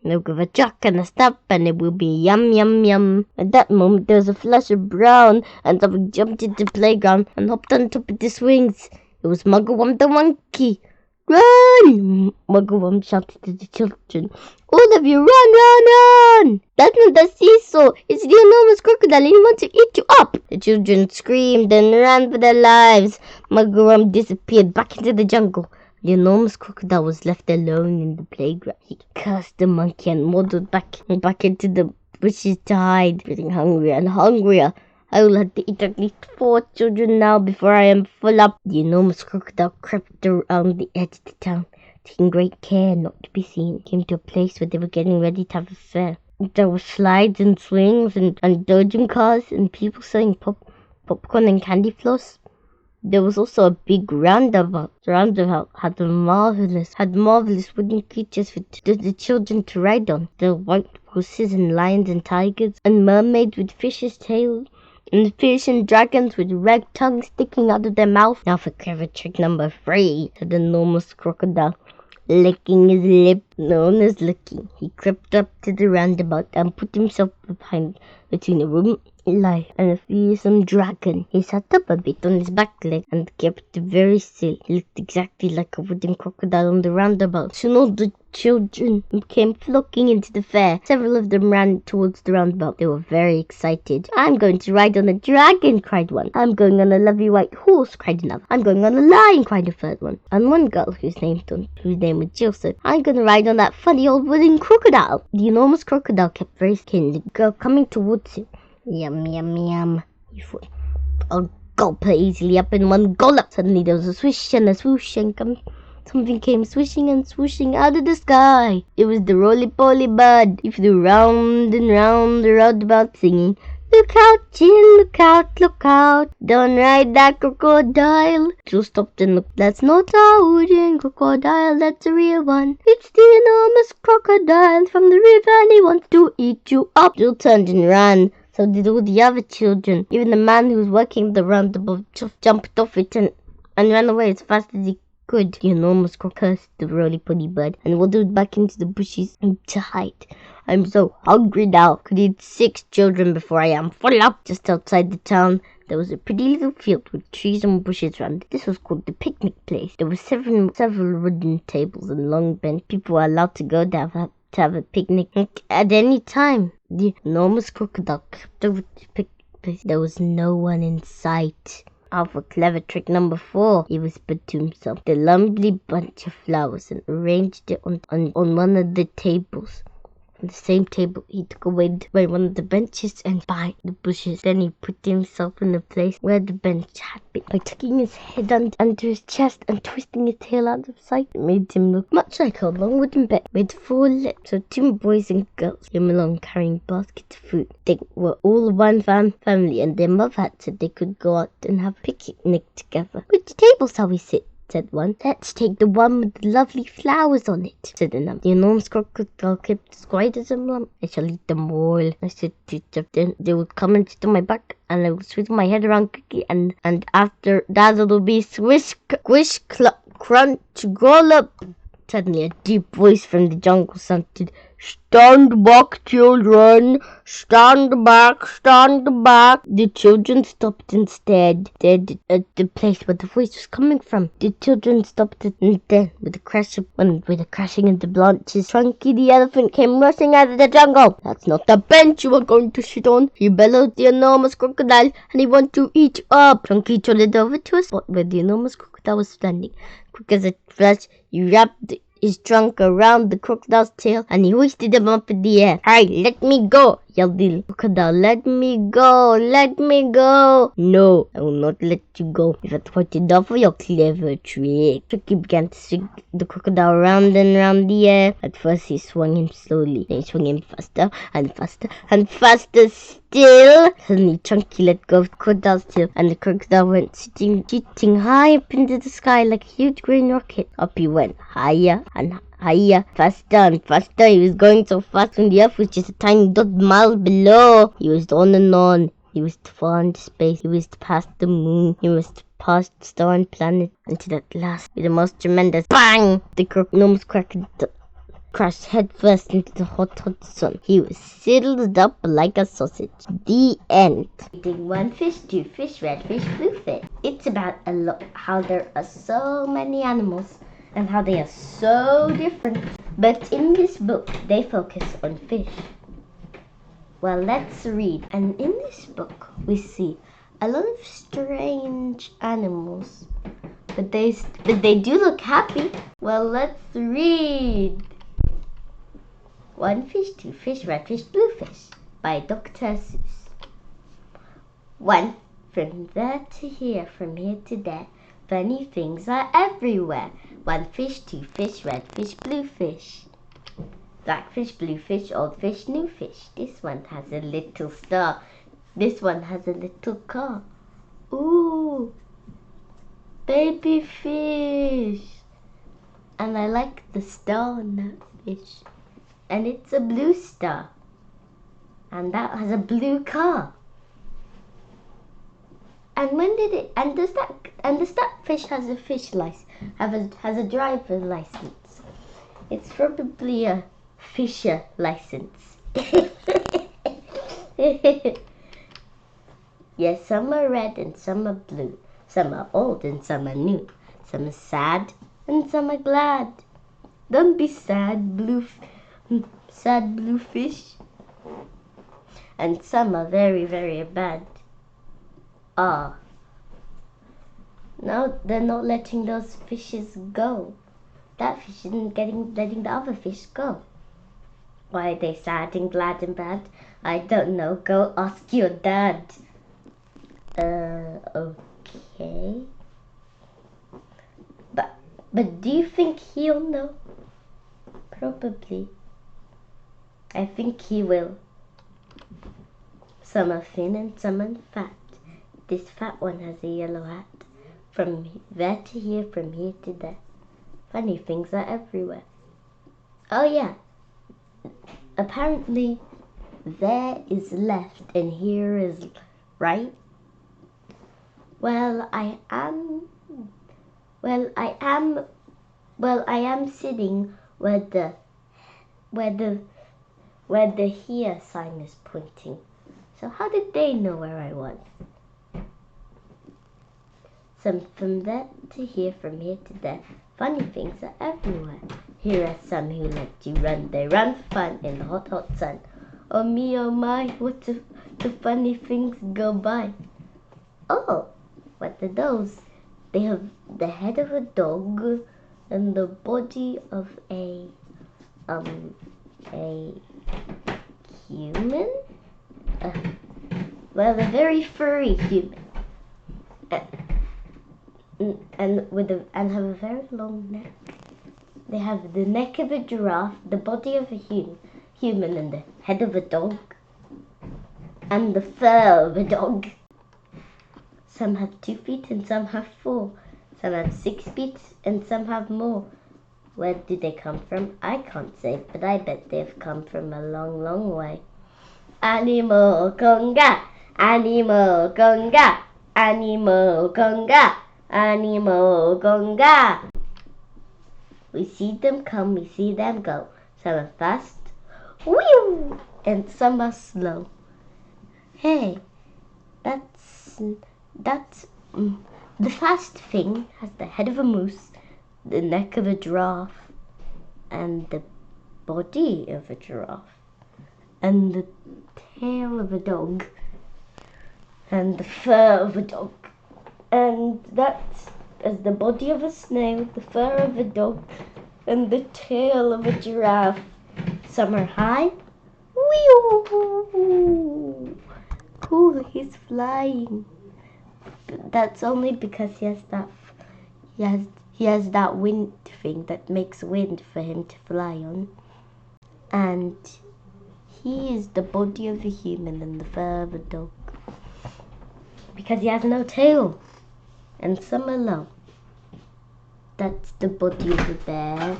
And I'll give a chuck and a snap and it will be yum yum yum. At that moment there was a flash of brown and something jumped into the playground and hopped on top of the swings. It was Mugglewump the monkey. "Run!" Mugglewump shouted to the children. "All of you, run, run, run! That's not the seesaw. It's the enormous crocodile and he wants to eat you up." The children screamed and ran for their lives. Mugglewump disappeared back into the jungle. The enormous crocodile was left alone in the playground. He cursed the monkey and waddled back into the bushes to hide, getting hungrier and hungrier. "I will have to eat at least 4 children now before I am full up." The enormous crocodile crept around the edge of the town, taking great care not to be seen. He came to a place where they were getting ready to have a fair. There were slides and swings and dodging cars and people selling popcorn and candy floss. There was also a big roundabout. The roundabout had marvelous wooden creatures for the children to ride on. There were white horses and lions and tigers and mermaids with fishes' tails and fish and dragons with red tongues sticking out of their mouth. "Now for clever trick number 3, said the enormous crocodile, licking his lip, known as licking. He crept up to the roundabout and put himself between a wooden lion and a fearsome dragon. He sat up a bit on his back leg and kept very still. He looked exactly like a wooden crocodile on the roundabout. Soon all the children came flocking into the fair. Several of them ran towards the roundabout. They were very excited. "I'm going to ride on a dragon," cried one. "I'm going on a lovely white horse," cried another. "I'm going on a lion," cried a third one. And one girl whose name was Jill said, "I'm going to ride on that funny old wooden crocodile." The enormous crocodile kept very skinny. The girl coming towards him. "Yum, yum, yum," he thought. "I'll gulp her easily up in one gulp." Suddenly there was a swish and a swoosh and something came swishing and swooshing out of the sky. It was the roly-poly bird. He flew round and round the roundabout singing, "Look out, Jill, look out, look out. Don't ride that crocodile." Jill stopped and looked. "That's not a wooden crocodile, that's a real one. It's the enormous crocodile from the river and he wants to eat you up." Jill turned and ran. So did all the other children. Even the man who was working the roundabout just jumped off it and ran away as fast as he could. The enormous crocodile cursed the roly-poly bird and waddled back into the bushes to hide. "I'm so hungry now. Could eat 6 children before I am full up." Just outside the town, there was a pretty little field with trees and bushes around it. This was called the picnic place. There were several wooden tables and long benches. People were allowed to go there to have a picnic at any time. The enormous crocodile crept over to the picnic place. There was no one in sight. "Now for clever trick number 4, he whispered to himself. The lovely bunch of flowers and arranged it on one of the tables. On the same table, he took away one of the benches and by the bushes. Then he put himself in the place where the bench had been. By tucking his head under his chest and twisting his tail out of sight, it made him look much like a long wooden bed with 4 legs. So 2 boys and girls came along carrying baskets of food. They were all one family, and their mother had said they could go out and have a picnic together. "Which table shall we sit?" said one. "Let's take the one with the lovely flowers on it," said another. The enormous crocodile kept as quiet as a mum. "I shall eat them all," I said to them. Then they would come and sit on my back, and I would swing my head around quickly, and after that it'll be swish, squish, cluck, crunch, roll up. Suddenly, a deep voice from the jungle sounded, "Stand back, children! Stand back! Stand back!" The children stopped and stared at the place where the voice was coming from. The children stopped, and then, with a crashing of the branches, Chunky the elephant came rushing out of the jungle. "That's not the bench you are going to sit on," he bellowed. "The enormous crocodile, and he wants to eat you up." Chunky trotted over to a spot where the enormous crocodile was standing. Quick as a flash, he wrapped his trunk around the crocodile's tail, and he hoisted him up in the air. "Hey, let me go!" yelled the crocodile. "Let me go! Let me go!" "No, I will not let you go. You've had quite enough of your clever trick." Tricky began to swing the crocodile round and round the air. At first he swung him slowly, then he swung him faster and faster and faster still. Suddenly Chunky let go of the crocodile's tail, and the crocodile went shooting high up into the sky like a huge green rocket. Up he went, higher and higher, faster and faster. He was going so fast when the earth was just a tiny dot miles below. He was on and on. He was far into space. He was past the moon. He was past star and planet, until at last, with the most tremendous bang, the enormous crocodile crashed headfirst into the hot sun. He was sizzled up like a sausage. The end. Reading One Fish, Two Fish, Red Fish, Blue Fish. It's about how there are so many animals and how they are so different. But in this book, they focus on fish. Well, let's read. And in this book, we see a lot of strange animals. But they do look happy. Well, let's read. One Fish, Two Fish, Red Fish, Blue Fish by Dr. Seuss. One, from there to here, from here to there, funny things are everywhere. One fish, two fish, red fish, blue fish. Black fish, blue fish, old fish, new fish. This one has a little star. This one has a little car. Ooh, baby fish. And I like the star on that fish. And it's a blue star. And that has a blue car. And when did it? And does that fish has a fish license? Has a driver's license? It's probably a fisher license. Yes, some are red and some are blue. Some are old and some are new. Some are sad and some are glad. Don't be sad, blue fish. And some are very, very bad. Ah. No, they're not letting those fishes go. That fish isn't letting the other fish go. Why are they sad and glad and bad? I don't know. Go ask your dad. Okay. But do you think he'll know? Probably. I think he will. Some are thin and some are fat. This fat one has a yellow hat. From there to here, from here to there. Funny things are everywhere. Oh yeah. Apparently there is left and here is right. I am sitting where the here sign is pointing. So how did they know where I was? Some from there to here, from here to there. Funny things are everywhere. Here are some who let you run. They run for fun in the hot, hot sun. Oh me, oh my, what the funny things go by. Oh, what are those? They have the head of a dog and the body of a human? A very furry human. And have a very long neck. They have the neck of a giraffe, the body of a human, and the head of a dog, and the fur of a dog. Some have 2 feet and some have 4. Some have 6 feet and some have more. Where did they come from? I can't say, but I bet they've come from a long, long way. Animal conga, animal conga, animal conga, animal conga. We see them come, we see them go. Some are fast, whew, and some are slow. Hey, that's the fast thing has the head of a moose, the neck of a giraffe, and the body of a giraffe, and the tail of a dog, and the fur of a dog, and that is the body of a snail, the fur of a dog, and the tail of a giraffe. Some are high. Whee! Cool, he's flying. But that's only because he has that wind thing that makes wind for him to fly on. And he is the body of a human and the fur of a dog. Because he has no tail. And some are low. That's the body of a bear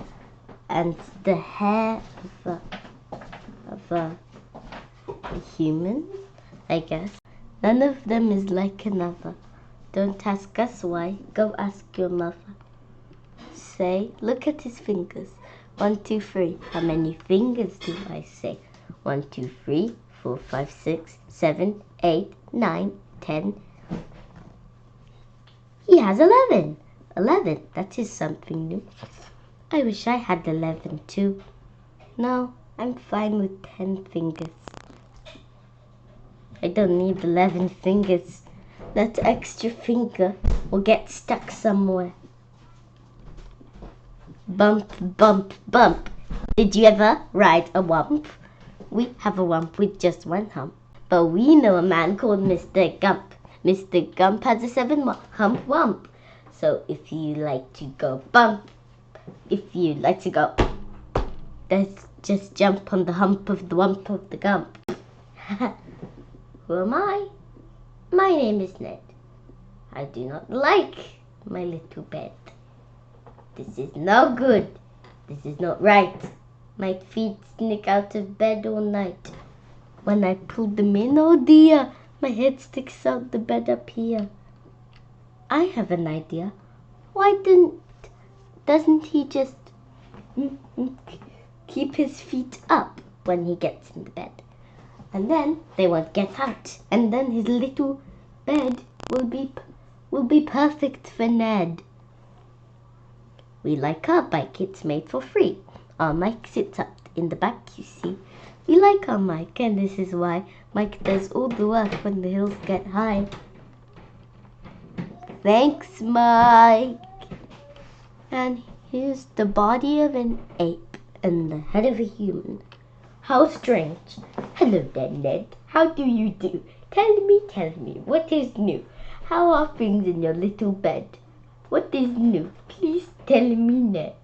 and the hair of a human, I guess. None of them is like another. Don't ask us why. Go ask your mother. Say, look at his fingers. 1, 2, 3. How many fingers do I say? 1, 2, 3, 4, 5, 6, 7, 8, 9, 10. He has 11. 11. That is something new. I wish I had 11 too. No, I'm fine with 10 fingers. I don't need 11 fingers. That extra finger will get stuck somewhere. Bump, bump, bump. Did you ever ride a wump? We have a wump with just one hump. But we know a man called Mr. Gump. Mr. Gump has a 7-hump wump. So if you like to go bump, if you like to go, let's just jump on the hump of the wump of the Gump. Who am I? My name is Ned. I do not like my little bed. This is no good. This is not right. My feet sneak out of bed all night. When I pull them in, oh dear, my head sticks out the bed up here. I have an idea. Why doesn't he just keep his feet up when he gets in the bed? And then they won't get out. And then his little bed will be perfect for Ned. We like our bike, it's made for free. Our Mike sits up in the back, you see. We like our Mike, and this is why Mike does all the work when the hills get high. Thanks, Mike. And here's the body of an ape and the head of a human. How strange. Hello there, Ned. How do you do? Tell me, what is new? How are things in your little bed? What is new? Please tell me, Ned.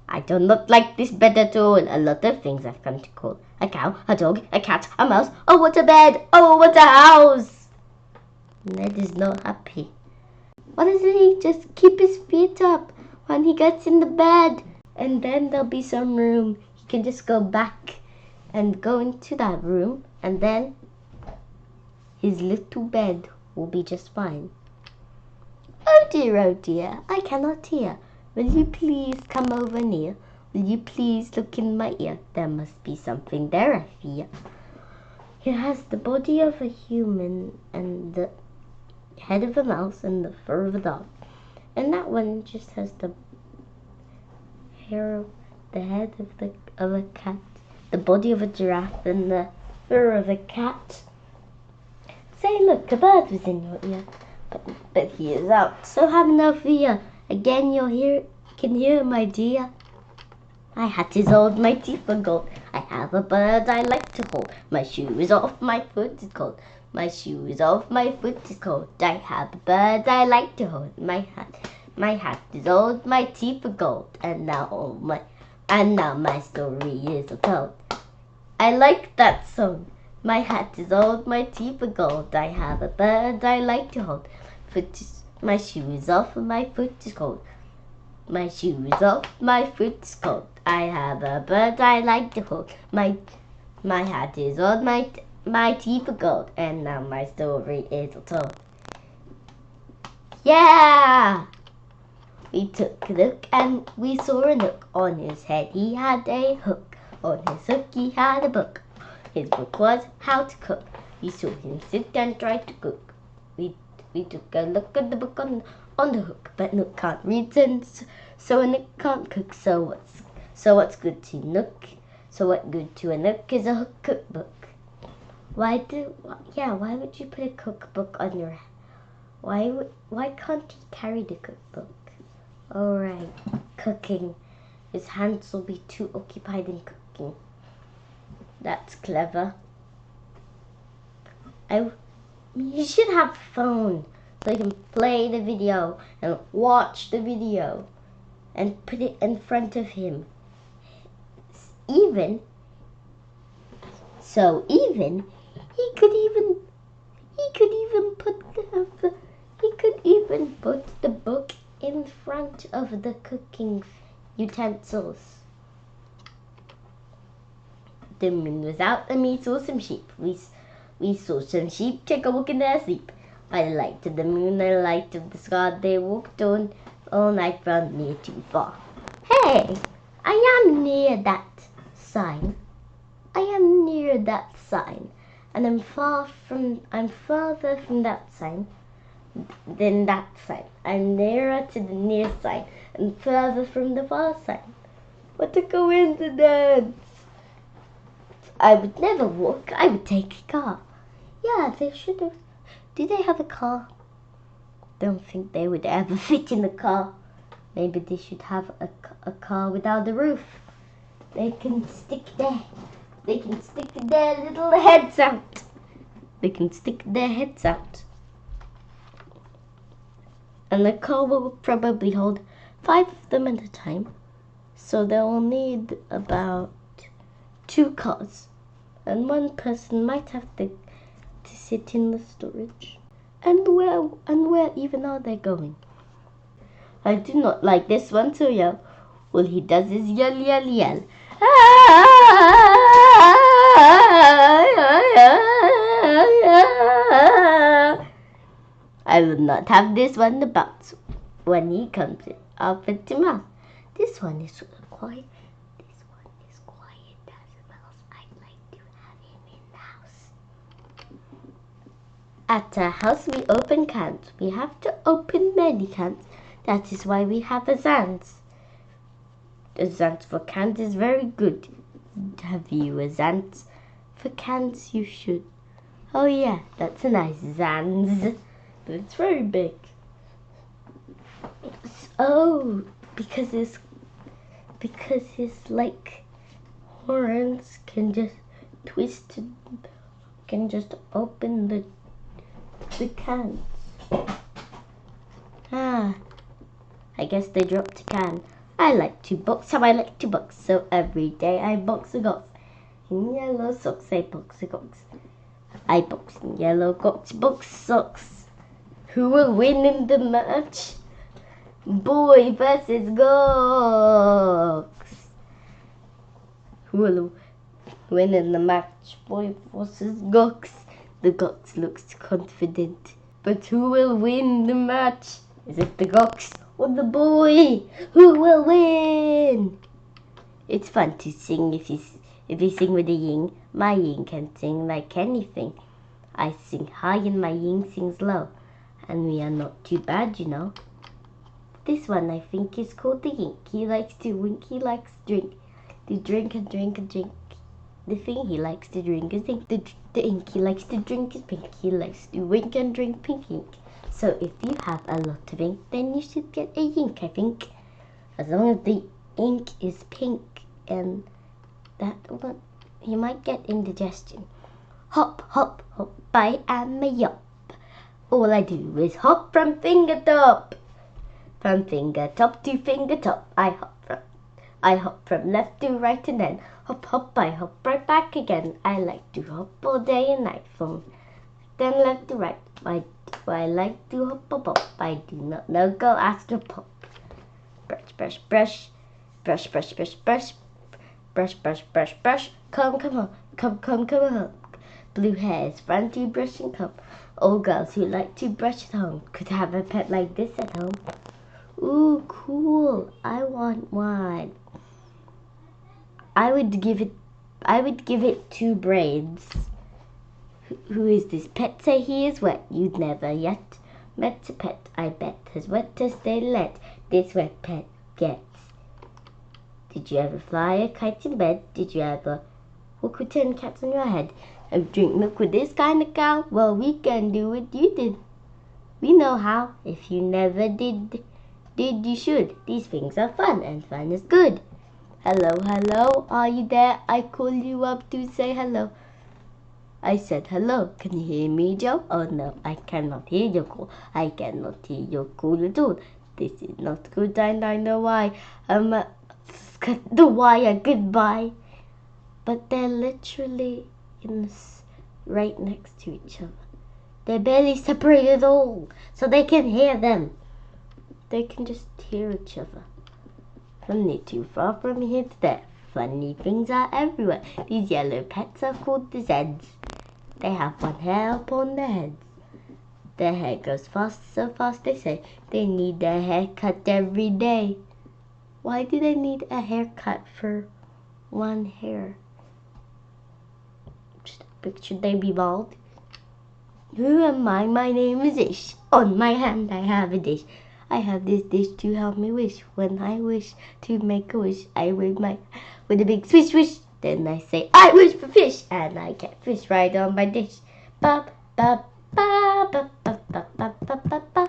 I do not like this bed at all. A lot of things I've come to call. A cow, a dog, a cat, a mouse. Oh, what a bed! Oh, what a house! Ned is not happy. Why doesn't he just keep his feet up when he gets in the bed? And then there'll be some room. He can just go back and go into that room, and then his little bed will be just fine. Oh dear, I cannot hear. Will you please come over near? Will you please look in my ear? There must be something there, I fear. It has the body of a human and the head of a mouse and the fur of a dog. And that one just has the hair, the head of a cat, the body of a giraffe and the fur of a cat. Say, look, a bird was in your ear. But he is out, so have no fear. Again can hear, my dear. My hat is old, my teeth are gold. I have a bird I like to hold. My shoe is off, my foot is cold. My shoe is off, my foot is cold. I have a bird I like to hold. My hat is old, my teeth are gold. And now my story is told. I like that song. My hat is old, my teeth are gold. I have a bird I like to hold. My shoe is off, my foot is cold. My shoe is off, my foot is cold. I have a bird I like to hold. My hat is old, my teeth are gold. And now my story is told. Yeah! We took a look and we saw a nook. On his head he had a hook. On his hook he had a book. His book was how to cook. We saw him sit and try to cook. We took a look at the book on the hook, but Nook can't read, so a Nook can't cook. So what's good to Nook? So what good to a Nook is a cookbook. Why would you put a cookbook on your? Why can't he carry the cookbook? All right, cooking. His hands will be too occupied in cooking. That's clever. You should have a phone so you can play the video and watch the video and put it in front of him. Even he could even put the book in front of the cooking utensils. The moon was out and we saw some sheep. We saw some sheep take a walk in their sleep. By the light of the moon and the light of the sky, they walked on all night round near too far. Hey, I am near that sign. And I'm farther from that sign than that sign. I'm nearer to the near sign and further from the far sign. What a coincidence! I would never walk. I would take a car. Yeah, they should have. Do they have a car? Don't think they would ever fit in the car. Maybe they should have a car without a roof. They can stick their little heads out. And the car will probably hold 5 of them at a time. So they'll need about 2 cars. And one person might have to sit in the storage. And where even are they going? I do not like this one to yell. All he does is yell, yell, yell. I will not have this one to bounce. When he comes in, I'll put him out. This one is quiet. At our house we open cans. We have to open many cans. That is why we have a Zans. The Zans for cans is very good. Have you a Zans for cans? You should. Oh yeah, that's a nice Zans. But it's very big. Oh, because his like horns can just twist, can just open the cans. I guess they dropped a can. I like to box how I like to box, so every day I box a gox. In yellow socks I box a gox. I box in yellow box socks. Who will win in the match? Boy versus gox. Who will win in the match? Boy versus gox. The gox looks confident. But who will win the match? Is it the gox or the boy? Who will win? It's fun to sing if you sing with a ying. My ying can sing like anything. I sing high and my ying sings low. And we are not too bad, you know. This one I think is called the yink. He likes to wink, he likes to drink. To drink and drink and drink. The thing he likes to drink is ink. The ink he likes to drink is pink. He likes to wink and drink pink ink. So if you have a lot of ink, then you should get a yink, I think. As long as the ink is pink, and that one, you might get indigestion. Hop, hop, hop, I am a yop. All I do is hop from finger top. From finger top to finger top, I hop from left to right and then hop, hop, I hop right back again. I like to hop all day and night from then left to right. Why do I like to hop, hop, hop? I do not know, go ask your pop. Brush, brush, brush, brush, brush, brush, brush, brush, brush, brush, brush. Come on. Blue hairs, run to brush and comb. All girls who like to brush at home could have a pet like this at home. Ooh, cool. I want one. I would give it 2 brains. Who is this pet? Say he is wet. You'd never yet met a pet, I bet, as wet as they let this wet pet get. Did you ever fly a kite in bed? Did you ever walk with 10 cats on your head and drink milk with this kind of cow? Well, we can do what you did. We know how. If you never did, you should. These things are fun, and fun is good. Hello, hello, are you there? I call you up to say hello. I said hello. Can you hear me, Joe? Oh no, I cannot hear your call. I cannot hear your call at all. This is not good, and I know why. Cut the wire goodbye. But they're literally right next to each other. They're barely separated at all, so they can hear them. They can just hear each other. Only too far from here to there. Funny things are everywhere. These yellow pets are called the Zeds. They have one hair upon their heads. Their hair goes fast, so fast they say they need their hair cut every day. Why do they need a haircut for one hair? Should they be bald? Who am I? My name is Ish. On my hand I have a dish. I have this dish to help me wish. When I wish to make a wish, I wave my with a big swish swish. Then I say, I wish for fish, and I get fish right on my dish. Ba ba ba ba ba ba ba ba ba ba.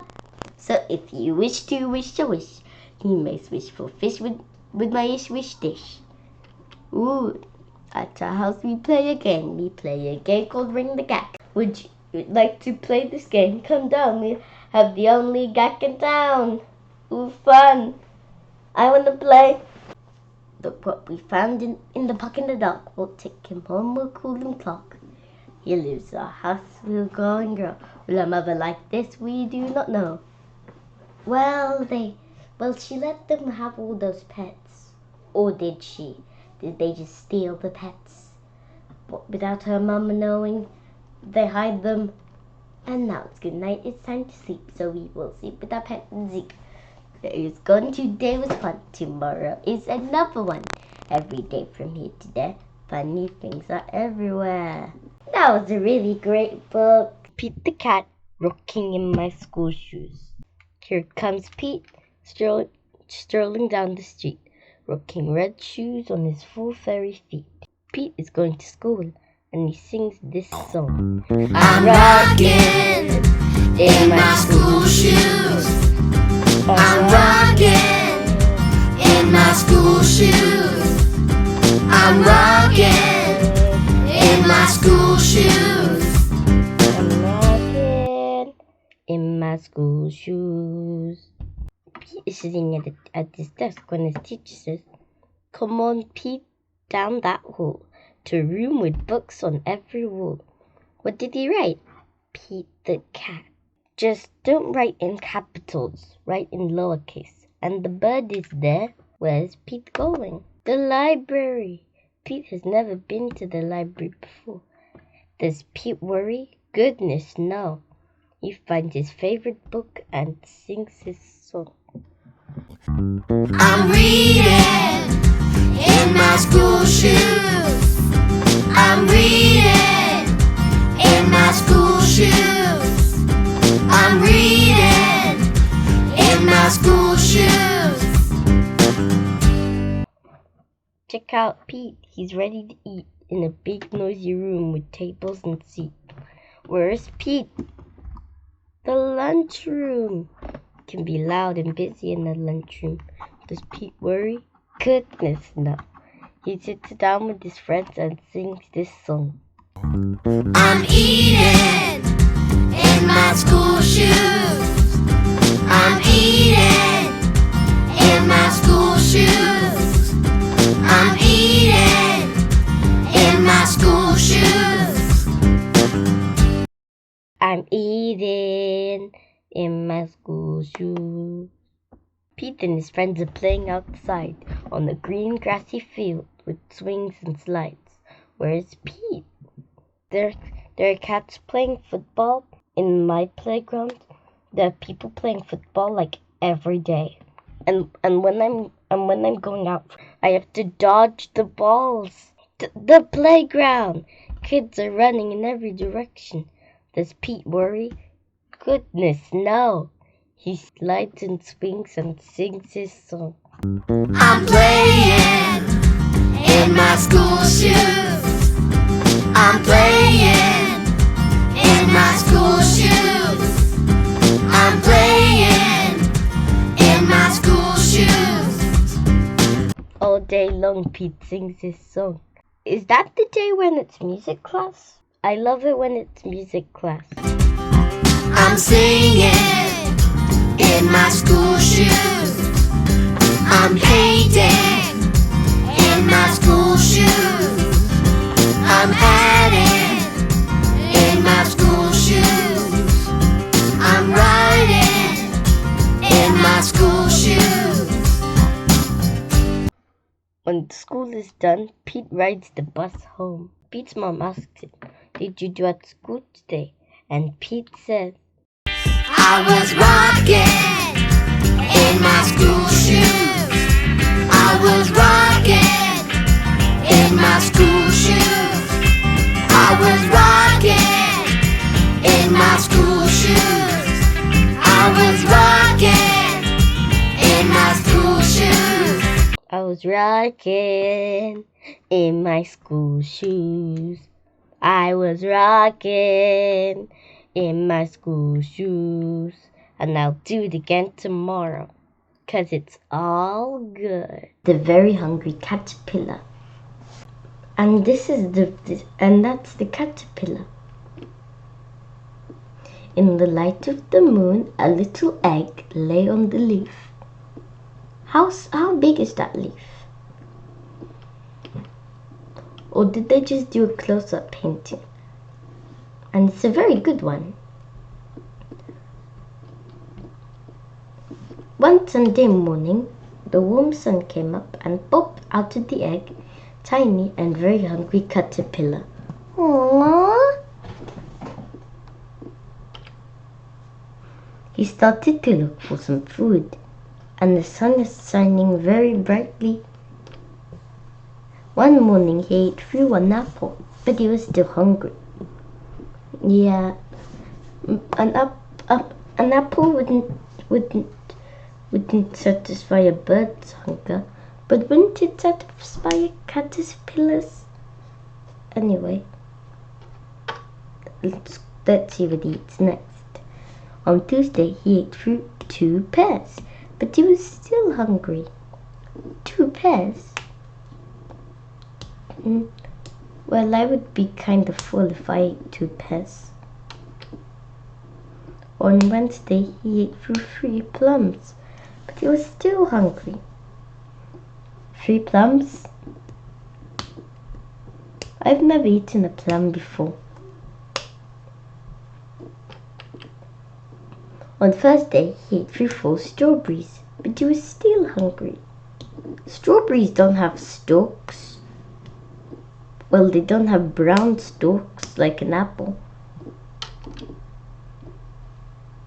So if you wish to wish a wish, you may wish for fish with my Ish wish dish. Ooh, at our house we play a game. We play a game called Ring the Gack. Would you like to play this game? Come down, we have the only gack in town. Ooh, fun. I want to play. Look what we found in the pocket in the dark. We'll take him home, we'll call him Clock. He lives in our house, we'll grow and grow. Will a mother like this? We do not know. Well, she let them have all those pets. Or did she? Did they just steal the pets? But without her mama knowing, they hide them. And now it's good night, it's time to sleep. So we will sleep with our pet Zeke. There is gone, today was fun. Tomorrow is another one. Every day from here to there, funny things are everywhere. That was a really great book. Pete the cat, rocking in my school shoes. Here comes Pete, strolling down the street, rocking red shoes on his full furry feet. Pete is going to school, and he sings this song. I'm rocking in my school shoes. I'm rocking in my school shoes. I'm rocking in my school shoes. I'm rocking in my school shoes. Pete is sitting at his desk when his teacher says, come on, Pete, down that hall to a room with books on every wall. What did he write? Pete the cat. Just don't write in capitals, write in lowercase. And the bird is there. Where's Pete going? The library. Pete has never been to the library before. Does Pete worry? Goodness, no. He finds his favorite book and sings his song. I'm reading in my school shoes. I'm reading in my school shoes. I'm reading in my school shoes. Check out Pete. He's ready to eat in a big noisy room with tables and seats. Where's Pete? The lunchroom. It can be loud and busy in the lunchroom. Does Pete worry? Goodness, no. He sits down with his friends and sings this song. I'm eating in my school shoes. I'm eating in my school shoes. I'm eating in my school shoes. I'm eating in my school shoes. Pete and his friends are playing outside on the green grassy field with swings and slides. Where's Pete? There are cats playing football in my playground. There are people playing football like every day. And when I'm going out, I have to dodge the balls. The playground. Kids are running in every direction. Does Pete worry? Goodness, no. He slides and swings and sings his song. I'm playing in my school shoes. I'm playing in my school shoes. I'm playing in my school shoes. All day long, Pete sings his song. Is that the day when it's music class? I love it when it's music class. I'm singing in my school shoes. I'm painting in my school shoes. I'm adding in my school shoes. I'm writing in my school shoes. When school is done, Pete rides the bus home. Pete's mom asks him, "Did you do at school today?" And Pete says, I was rocking in my school shoes. I was rocking in my school shoes. I was rocking in my school shoes. I was rocking in my school shoes. I was rocking in my school shoes. I was rocking in my school shoes. And I'll do it again tomorrow, 'cause it's all good. The very hungry caterpillar. And that's the caterpillar. In the light of the moon, a little egg lay on the leaf. How big is that leaf? Or did they just do a close-up painting? And it's a very good one. One Sunday morning, the warm sun came up and popped out of the egg, tiny and very hungry caterpillar. Aww! He started to look for some food, and the sun is shining very brightly. One morning he ate through an apple, but he was still hungry. Yeah, an apple wouldn't satisfy a bird's hunger, but wouldn't it satisfy a caterpillar's? Anyway, let's see what he eats next. On Tuesday he ate through 2 pears, but he was still hungry. 2 pears? Well, I would be kind of full if I ate 2 pears. On Wednesday he ate through 3 plums, but he was still hungry. 3 plums? I've never eaten a plum before. On Thursday he ate through 4 strawberries, but he was still hungry. Strawberries don't have stalks. Well, they don't have brown stalks like an apple.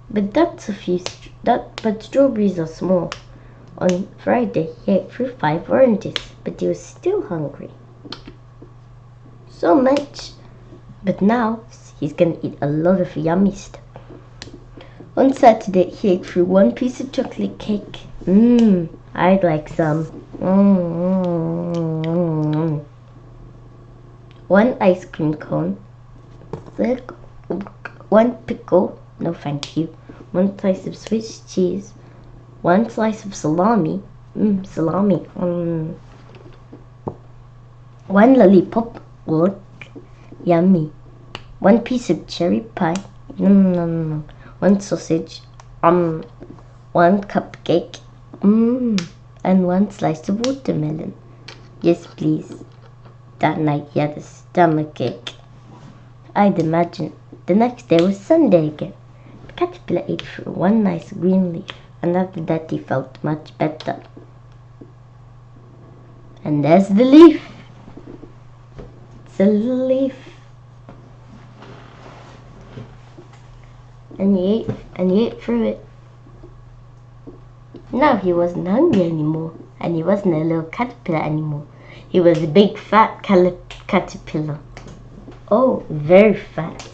But but strawberries are small. On Friday he ate through 5 oranges, but he was still hungry. So much. But now he's gonna eat a lot of yummy stuff. On Saturday he ate through 1 piece of chocolate cake. I'd like some. 1 ice cream cone. 1 pickle. No thank you. 1 slice of Swiss cheese. 1 slice of salami. Salami. 1 lollipop. Look. Yummy. 1 piece of cherry pie. No. 1 sausage. 1 cupcake. And 1 slice of watermelon. Yes, please. That night he had a stomachache. I'd imagine the next day was Sunday again. The caterpillar ate through 1 nice green leaf, and after that he felt much better. And there's the leaf. It's a little leaf. And he ate through it. Now he wasn't hungry anymore, and he wasn't a little caterpillar anymore. He was a big fat caterpillar. Oh, very fat.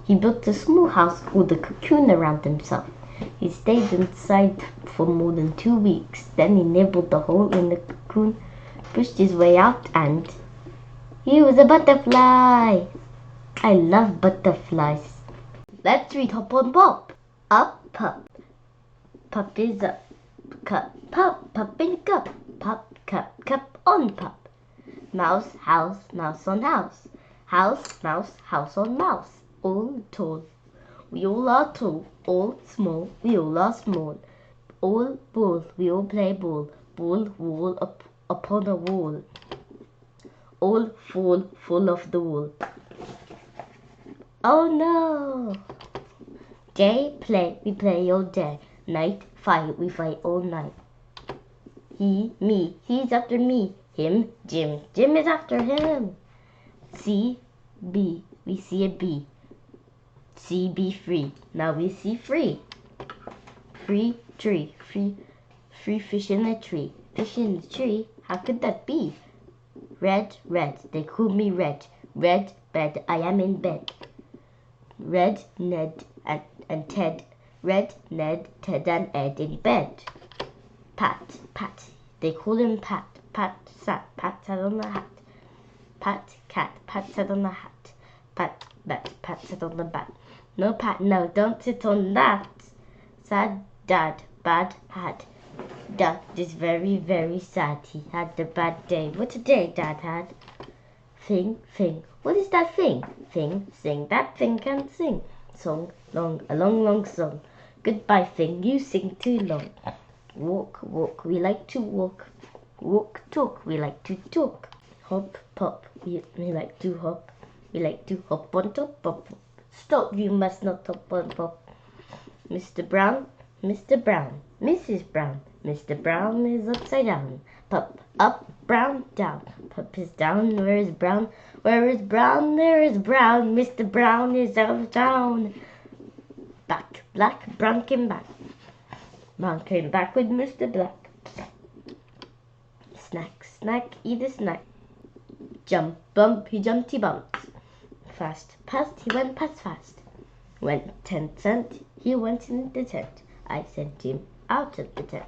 He built a small house with a cocoon around himself. He stayed inside for more than 2 weeks. Then he nibbled the hole in the cocoon, pushed his way out, and he was a butterfly. I love butterflies. Let's read Hop on Pop. Up, pup. Pup is up. Cup, pup, pup in cup. Pup, cup, cup on pup. Mouse, house, mouse on house. House, mouse, house on mouse. All tall, we all are tall. All small, we all are small. All ball, we all play ball. Ball, wall, upon a wall. All fall, fall off the wall. Oh no! Day, play, we play all day. Night, fight, we fight all night. He, me, he's after me. Him, Jim, Jim is after him. C, B, we see a bee. C, be free. Now we see free. Free tree, free fish in a tree. Fish in the tree, how could that be? Red, red, they call me Red. Red bed, I am in bed. Red, Ned, and Ted. Red, Ned, Ted, and Ed in bed. Pat, Pat, they call him Pat. Pat sat on the hat. Pat, cat, Pat sat on the hat. Pat, bat, Pat sat on the bat. No, Pat, no, don't sit on that. Sad dad, bad had. Dad is very, very sad. He had a bad day. What a day Dad had. Thing, thing. What is that thing? Thing, sing. That thing can sing. Song, long, a long, long song. Goodbye, thing. You sing too long. Walk, walk. We like to walk. Walk, talk. We like to talk. Hop, pop. We like to hop. We like to hop on top of. Stop, you must not hop on pop. Mr. Brown, Mr. Brown, Mrs. Brown. Mr. Brown is upside down. Pup, up, Brown, down. Pup is down, where is Brown? Where is Brown? There is Brown. Mr. Brown is out of town. Back, Black, Brown came back. Brown came back with Mr. Black. Snack, snack, eat a snack. Jump, bump, he jumped, he bumped. Fast, past, he went past fast. Went 10 cent, he went in the tent. I sent him out of the tent.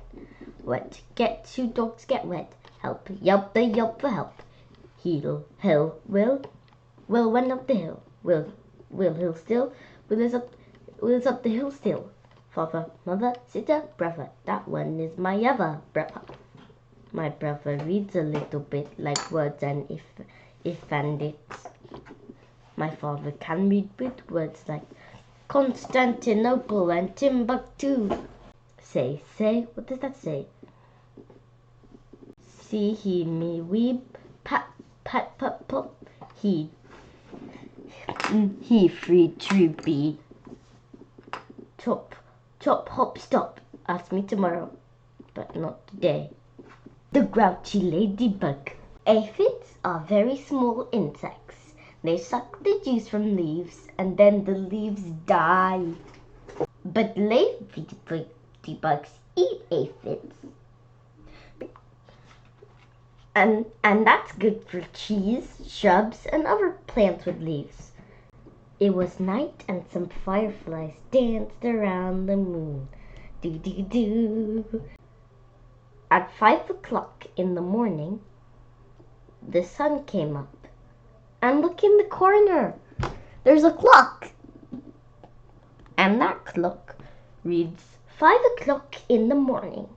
Wet, get 2 dogs get wet. Help, yelp, they yelp for help. Heel, hill, will went up the hill. Will hill still, will is up the hill still. Father, mother, sister, brother, that one is my other brother. My brother reads a little bit like words and if and it's. My father can read with words like Constantinople and Timbuktu. Say, what does that say? See, he, me, we, pat, pat, pop, pop. He, free to be. Chop, chop, hop, stop. Ask me tomorrow, but not today. The grouchy ladybug. Aphids are very small insects. They suck the juice from leaves, and then the leaves die. But ladybugs eat aphids. And that's good for trees, shrubs, and other plants with leaves. It was night, and some fireflies danced around the moon. Do-do-do. At 5 o'clock in the morning, the sun came up. And look in the corner. There's a clock. And that clock reads 5 o'clock in the morning.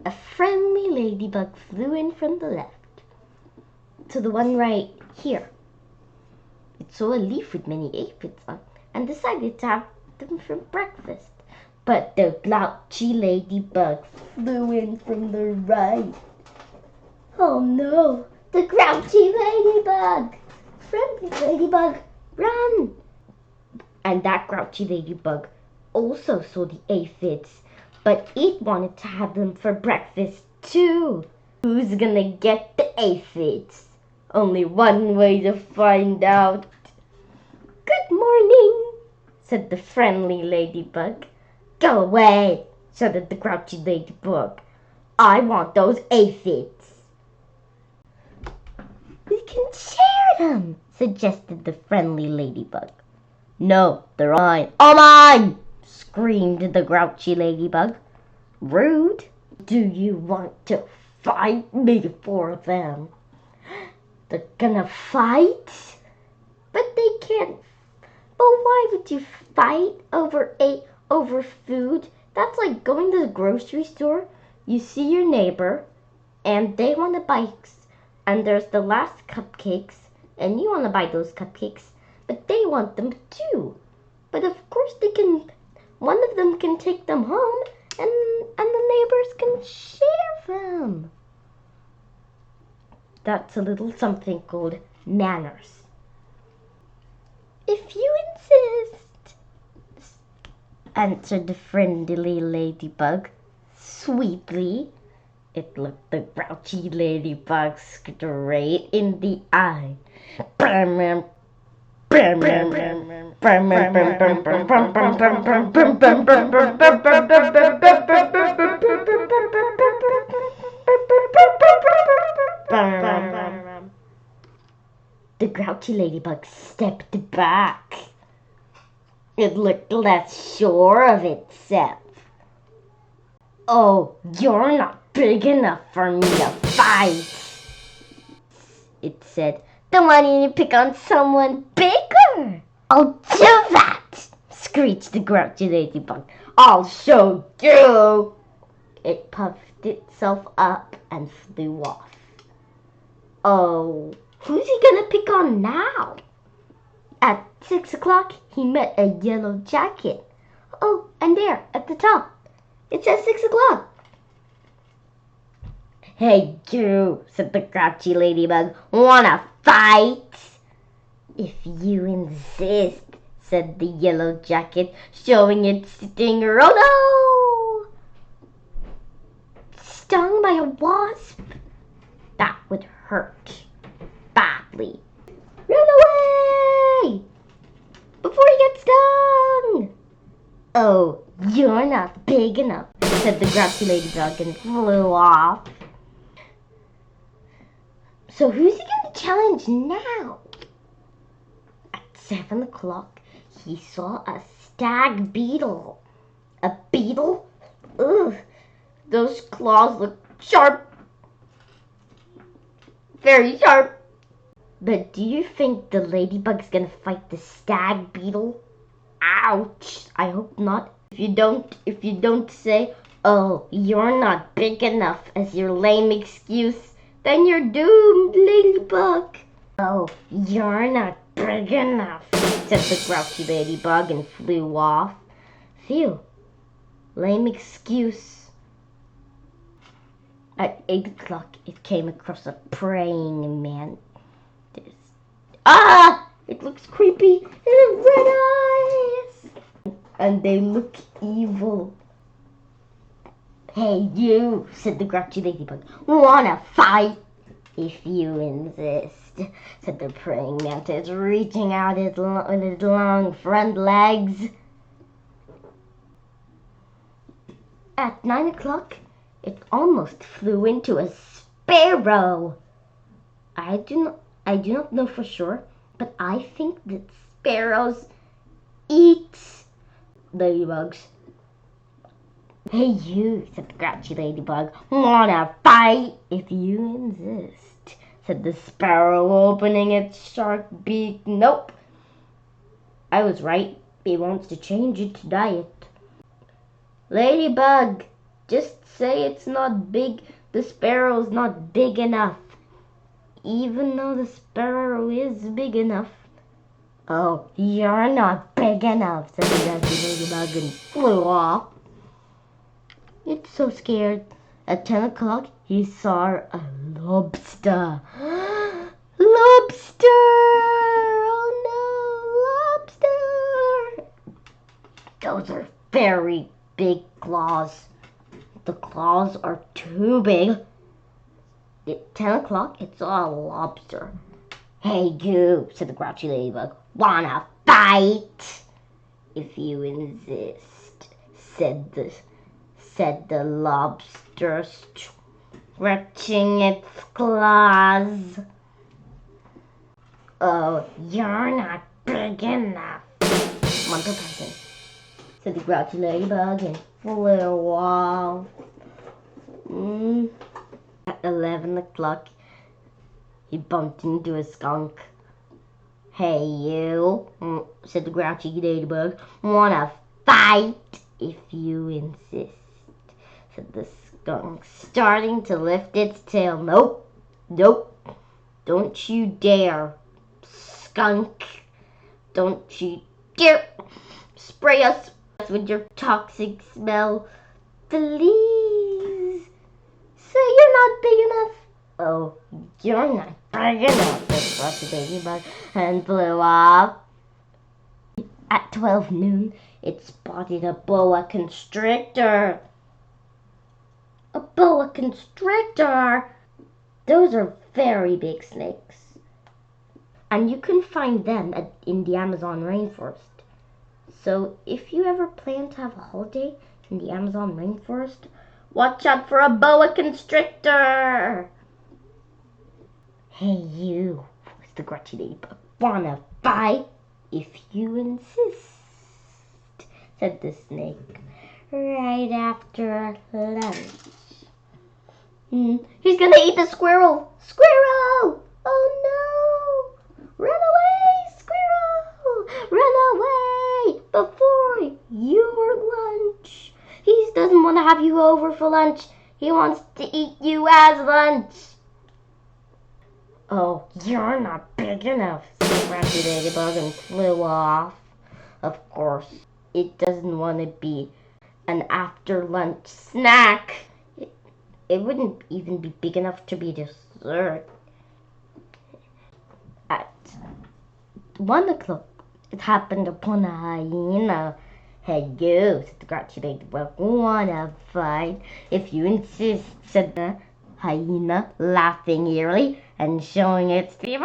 A friendly ladybug flew in from the left to the one right here. It saw a leaf with many aphids on and decided to have them for breakfast. But the grouchy ladybug flew in from the right. Oh no! The grouchy ladybug! Friendly ladybug, run! And that grouchy ladybug also saw the aphids, but it wanted to have them for breakfast too. Who's gonna get the aphids? Only one way to find out. Good morning, said the friendly ladybug. Go away, shouted the grouchy ladybug. I want those aphids. We can share them, suggested the friendly ladybug. No, they're mine. All mine! Screamed the grouchy ladybug. Rude. Do you want to fight me for them? They're gonna fight? But they can't. But why would you fight over food? That's like going to the grocery store. You see your neighbor, and they want to buy, and there's the last cupcakes, and you want to buy those cupcakes, but they want them too. But of course they can. One of them can take them home, and the neighbors can share them. That's a little something called manners. If you insist, answered the friendly ladybug sweetly. It looked the grouchy ladybug straight in the eye. The grouchy ladybug stepped back. It looked less sure of itself. Oh, you're not big enough for me to fight, it said. Then why don't you pick on someone bigger? I'll do that, screeched the grouchy ladybug. I'll show you. It puffed itself up and flew off. Oh, who's he gonna pick on now? At 6 o'clock, he met a yellow jacket. Oh, and there, at the top, it says 6 o'clock. Hey, you, said the grouchy ladybug. Wanna fight? If you insist, said the yellow jacket, showing its stinger. Oh no! Stung by a wasp? That would hurt badly. Run away! Before you get stung! Oh, you're not big enough, said the grouchy ladybug and flew off. So who's he going to challenge now? At 7 o'clock, he saw a stag beetle. A beetle? Ugh, those claws look sharp. Very sharp. But do you think the ladybug's going to fight the stag beetle? Ouch! I hope not. If you don't say, oh, you're not big enough as your lame excuse, then you're doomed, ladybug. Oh, you're not big enough, said the grouchy ladybug and flew off. Phew, lame excuse. At 8 o'clock, it came across a praying mantis. Ah! It looks creepy. It has red eyes. And they look evil. Hey, you, said the grouchy ladybug. Wanna fight? If you insist, said the praying mantis, reaching out his long front legs. At 9 o'clock, it almost flew into a sparrow. I do not know for sure, but I think that sparrows eat ladybugs. Hey you, said the grouchy ladybug, wanna fight? If you insist, said the sparrow, opening its sharp beak. Nope, I was right. It wants to change its diet. Ladybug, just say it's not big. The sparrow's not big enough. Even though the sparrow is big enough. Oh, you're not big enough, said the grouchy ladybug and flew off. It's so scared. At 10 o'clock, he saw a lobster. Lobster! Oh no, lobster! Those are very big claws. The claws are too big. At 10 o'clock, it saw a lobster. Hey you, said the grouchy ladybug. Wanna fight? if you insist, said the lobster, stretching its claws. Oh, you're not big enough, Monto Python, said the grouchy ladybug and flew off. At 11 o'clock, he bumped into a skunk. Hey, you, said the grouchy ladybug. Wanna fight? If you insist, said the skunk, starting to lift its tail. Nope, don't you dare, skunk. Don't you dare spray us with your toxic smell. Please. So you're not big enough? Oh, you're not big enough, said the ladybug and flew off. At 12 noon, it spotted a boa constrictor. A boa constrictor? Those are very big snakes. And you can find them in the Amazon rainforest. So if you ever plan to have a holiday in the Amazon rainforest, watch out for a boa constrictor. Hey you, was the grouchy ladybug. Wanna fight? If you insist, said the snake, right after lunch. He's gonna eat the squirrel! Squirrel! Oh no! Run away, squirrel! Run away before your lunch! He doesn't want to have you over for lunch. He wants to eat you as lunch. Oh, you're not big enough, said the grouchy ladybug and flew off. Of course, it doesn't want to be an after-lunch snack. It wouldn't even be big enough to be dessert. At 1 o'clock, it happened upon a hyena. Hey you, said the grouchy ladybug, wanna fight? If you insist, said the hyena, laughing eerily and showing its teeth.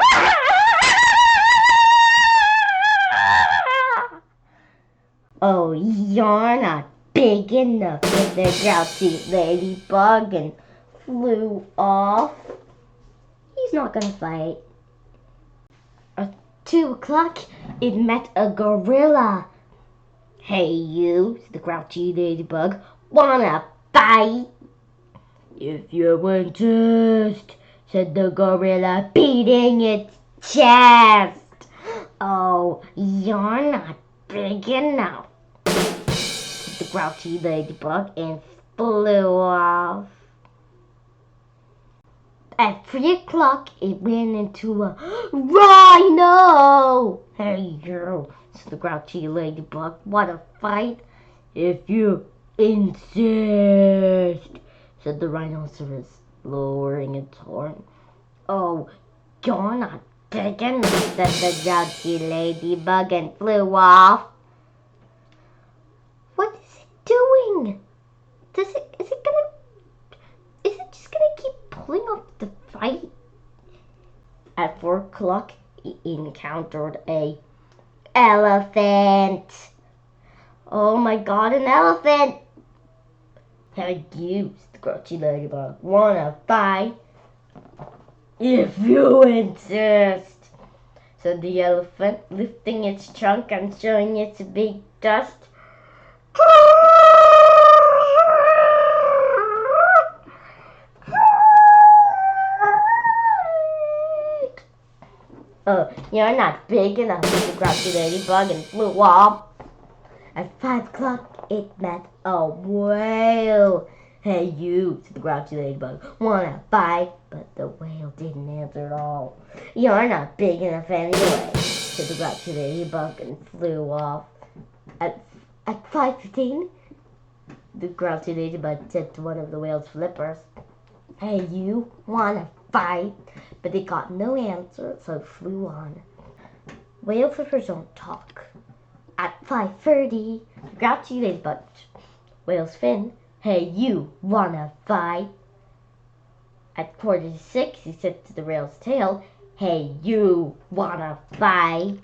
Oh, you're not big enough, said the grouchy ladybug and flew off. He's not gonna fight. At 2 o'clock, it met a gorilla. Hey you, said the grouchy ladybug, wanna fight? If you insist, said the gorilla, beating its chest. Oh, you're not big enough, said the grouchy ladybug and flew off. At 3 o'clock, it ran into a rhino. Hey you, said the grouchy ladybug, wanna fight? If you insist, said the rhinoceros, lowering its horn. Oh, you're not big enough, said the grouchy ladybug and flew off. What is it doing? Is it just gonna keep pulling off the fight? At 4 o'clock, it encountered a elephant. Oh my god, an elephant! Hey you, said the grouchy ladybug, wanna fight? If you insist, said the elephant, lifting its trunk and showing its big tusk. Oh, you're not big enough, said the grouchy ladybug and flew off. At 5 o'clock, it met a whale. Hey you, said the grouchy ladybug, wanna fight? But the whale didn't answer at all. You're not big enough anyway, said the grouchy ladybug and flew off. At 5:15, the grouchy ladybug said to one of the whale's flippers, hey you, wanna fight? But it got no answer, so it flew on. Whale flippers don't talk. At 5:30, the grouchy ladybug, whale's fin, hey you, wanna fight? At 5:45, he said to the whale's tail, hey you, wanna fight?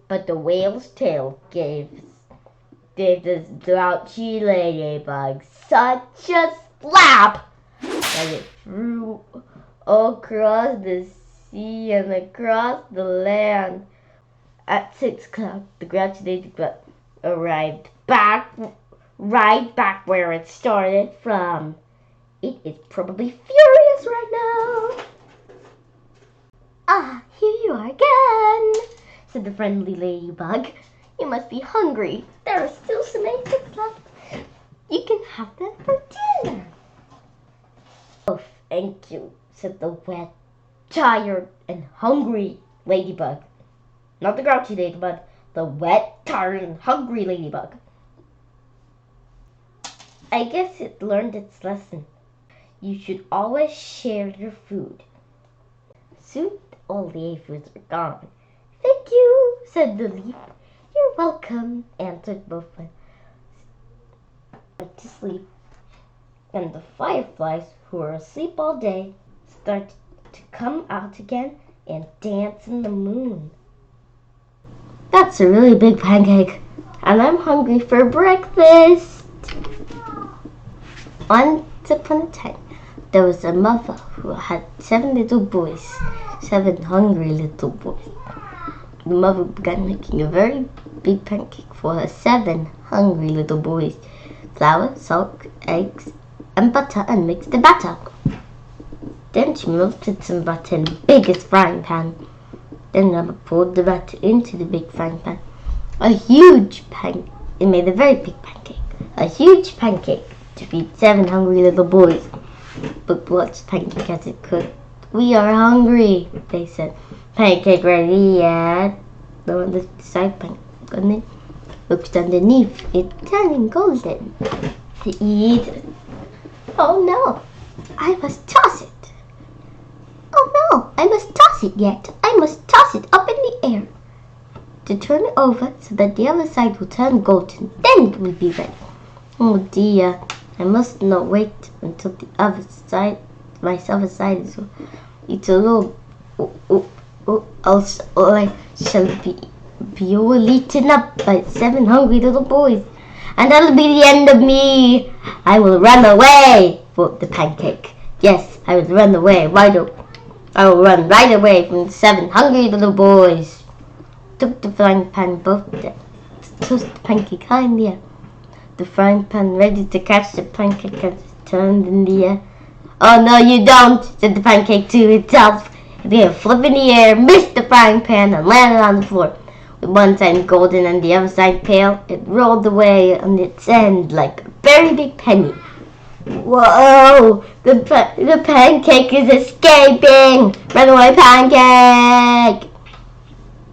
But the whale's tail gave gave this grouchy ladybug such a slap that it flew across the sea and across the land. At 6 o'clock, the grouchy ladybug arrived right back where it started from. It is probably furious right now. "Ah, here you are again," said the friendly ladybug. "You must be hungry. There are still some eggs left. You can have them for dinner." "Oh, thank you," said the wet, tired, and hungry ladybug. Not the grouchy ladybug, the wet, tired, and hungry ladybug. I guess it learned its lesson. You should always share your food. Soon all the aphids were gone. "Thank you," said the leaf. "You're welcome," answered both of them. Went to sleep, and the fireflies, who were asleep all day, started to come out again and dance in the moon. "That's a really big pancake, and I'm hungry for breakfast." Once upon a time, there was a mother who had 7 little boys, 7 hungry little boys. The mother began making a very big pancake for her 7 hungry little boys. Flour, salt, eggs, and butter, and mixed the batter. Then she melted some butter in the biggest frying pan. Then Mother poured the batter into the big frying pan. It made a very big pancake. A huge pancake to feed 7 hungry little boys. But watched pancake as it could. "We are hungry," they said. "Pancake ready yet?" The one lifted the side pancake looked underneath it, turning golden. To eat it. "Oh no, I must toss it. Oh no, I must toss it yet. I must toss it up in the air to turn it over so that the other side will turn golden. Then it will be ready. Oh dear, I must not wait until the other side, my other side is it's a little, else I shall be all eaten up by 7 hungry little boys, and that'll be the end of me. I will run away," thought the pancake. "Yes, I will run away. I will run right away from the 7 hungry little boys." Took the frying pan both tossed the pancake high in the air. The frying pan ready to catch the pancake as it turned in the air. "Oh no, you don't," said the pancake to itself. It did a flip in the air, missed the frying pan, and landed on the floor. With one side golden and the other side pale, it rolled away on its end like a very big penny. "Whoa! The pancake is escaping! Run away, pancake!"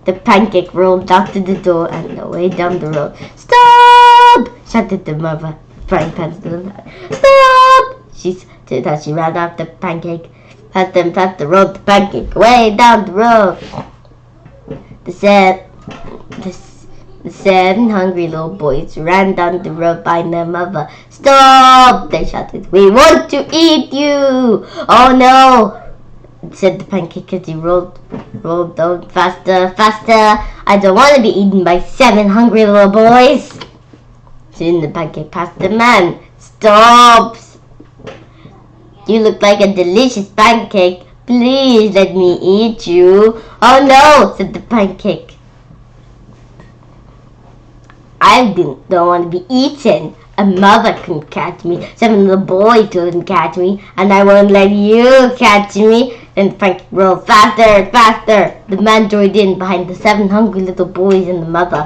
The pancake rolled out to the door and away down the road. "Stop!" shouted the mother. Frying pan stood up. "Stop!" she said as she ran after the pancake. Past the road, the pancake way down the road. The 7 hungry little boys ran down the road by their mother. "Stop!" they shouted. "We want to eat you!" "Oh no!" said the pancake as he rolled on faster. "I don't want to be eaten by 7 hungry little boys." Soon the pancake passed the man. "Stop! You look like a delicious pancake. Please let me eat you." "Oh no!" said the pancake. "I don't want to be eaten. A mother couldn't catch me. 7 little boys couldn't catch me. And I won't let you catch me." Then the pancake rolled faster and faster. The man joined in behind the 7 hungry little boys and the mother.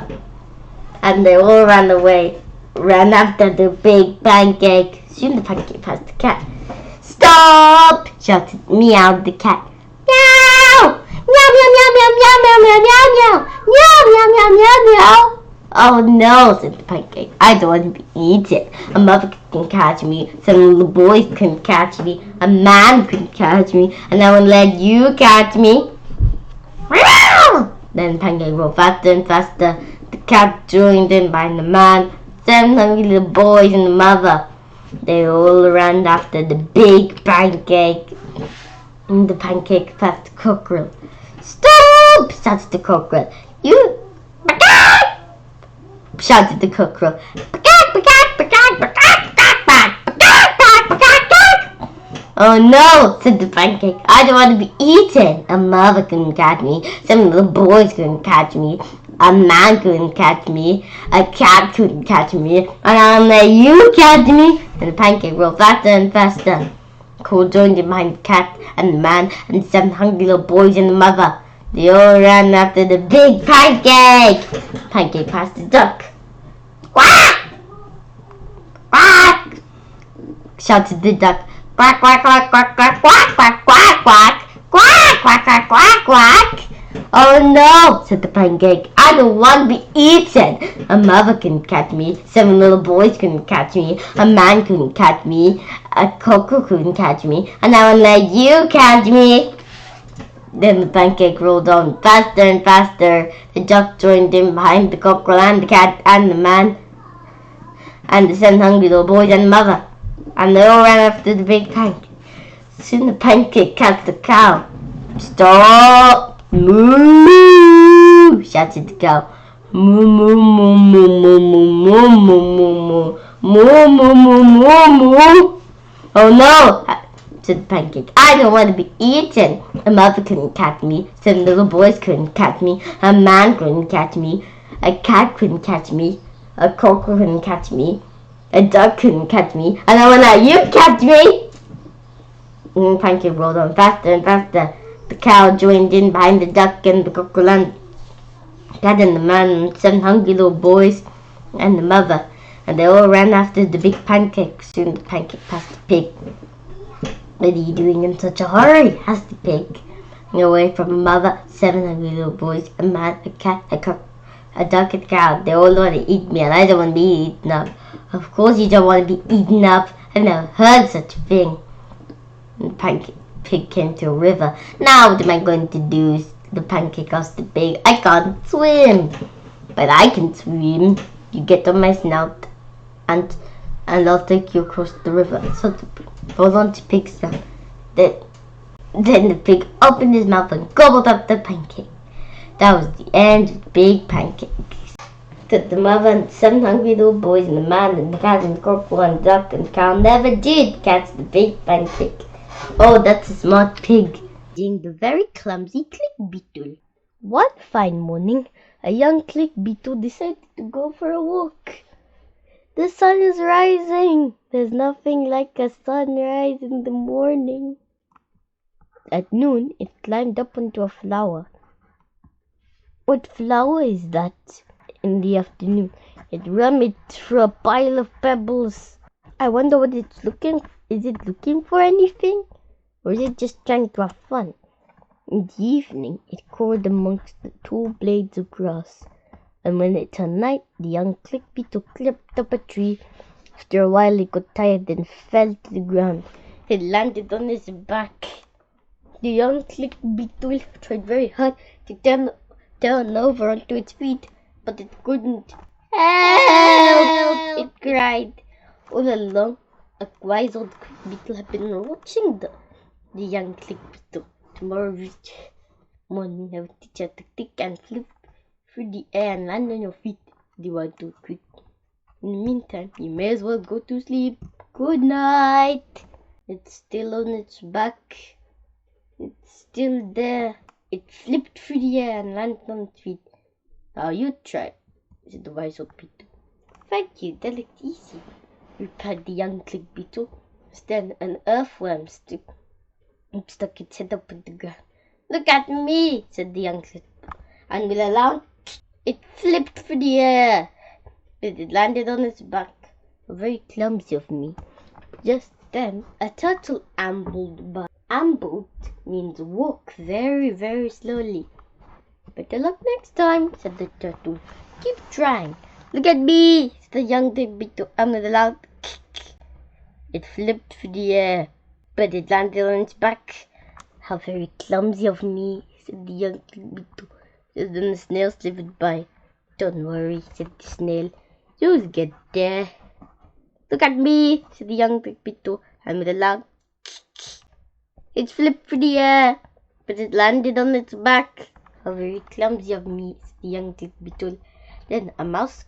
And they all ran after the big pancake. Soon the pancake passed the cat. "Stop!" shouted Meow the cat. "Meow! Meow, meow, meow, meow, meow, meow, meow, meow, meow, meow, meow, meow, meow, meow." "Oh no," said the pancake. "I don't want to be eaten. A mother can catch me. 7 little boys couldn't catch me. A man couldn't catch me. And I won't let you catch me." Meow! Then the pancake rolled faster and faster. The cat joined in behind the man, 7 hungry little boys and the mother. They all ran after the big pancake. And the pancake passed the cockerel. "Stop!" shouted the cockerel. "You shouted the cockerel. Oh no, said the pancake. I don't want to be eaten. A mother couldn't catch me. Some little boys couldn't catch me. A man couldn't catch me. A cat couldn't catch me. And I'll let you catch me. And the pancake rolled faster and faster. Cole joined in behind the cat and the man and 7 hungry little boys and the mother. They all ran after the big pancake. Pancake passed the duck. Quack! Quack! Shouted the duck. Quack, quack, quack, quack, quack, quack, quack, quack, quack, quack, quack, quack, quack, quack. Oh no, said the pancake. I don't want to be eaten. A mother couldn't catch me. 7 little boys couldn't catch me. A man couldn't catch me. A cockle couldn't catch me. And I won't let you catch me. Then the pancake rolled on faster and faster. The duck joined in behind the cockerel and the cat and the man and the 7 hungry little boys and the mother. And they all ran after the big pancake. Soon the pancake catched the cow. Stop! Moo! Shouted the cow. Moo, moo, moo, moo, moo, moo, moo, moo, moo, moo, moo, moo, moo, moo. Oh no, said the pancake. I don't want to be eaten. A mother couldn't catch me. 7 little boys couldn't catch me. A man couldn't catch me. A cat couldn't catch me. A cockerel couldn't catch me. A duck couldn't catch me. And I won't let you catch me. And the pancake rolled on faster and faster. The cow joined in behind the duck and the cockerel and the cat and the man and 7 hungry little boys and the mother. And they all ran after the big pancake. Soon the pancake passed the pig. What are you doing in such a hurry? Asked the pig. Away from a mother, 7 hungry little boys, a man, a cat, a cock, a duck, and a cow. They all want to eat me and I don't want to be eaten up. Of course you don't want to be eaten up. I've never heard such a thing. And the pancake pig came to a river. Now what am I going to do? The pancake asked the pig. I can't swim. But I can swim. You get on my snout and I'll take you across the river. So hold on to pig's snout. Then the pig opened his mouth and gobbled up the pancake. That was the end of the big pancake. That the mother and 7 hungry little boys and the man and the cat and the cockerel and the duck and the cow never did catch the big pancake. Oh, that's a smart pig. Being the very clumsy click beetle. One fine morning, a young click beetle decided to go for a walk. The sun is rising. There's nothing like a sunrise in the morning. At noon, it climbed up onto a flower. What flower is that? In the afternoon, it rummaged through a pile of pebbles. I wonder what it's looking for. Is it looking for anything? Or is it just trying to have fun? In the evening, it crawled amongst the 2 blades of grass. And when it turned night, the young click beetle climbed up a tree. After a while, it got tired and fell to the ground. It landed on his back. The young click beetle tried very hard to turn over onto its feet, but it couldn't. Help! It cried. All along, a wise old click beetle had been watching the young click beetle. Tomorrow morning, I will teach you to tick and flip through the air and land on your feet. Do you want to quit? In the meantime, you may as well go to sleep. Good night. It's still on its back. It's still there. It flipped through the air and landed on its feet. Now you try, said the wise old beetle. Thank you, that looked easy, replied the young click beetle. Then an earthworm stuck its head up in the ground. Look at me, said the young click beetle. And with a loud, it flipped through the air. But it landed on its back. Very clumsy of me. Just then, a turtle ambled by. Ambled means walk very, very slowly. Better luck next time, said the turtle. Keep trying. Look at me, said the young click beetle. And with a loud kick, it flipped through the air. But it landed on its back. How very clumsy of me, said the young click beetle. Just then the snail slipped by. Don't worry, said the snail. You'll get there. Look at me, said the young click beetle. And with a loud kick, it flipped through the air. But it landed on its back. How very clumsy of me, said the young click beetle. Then a mouse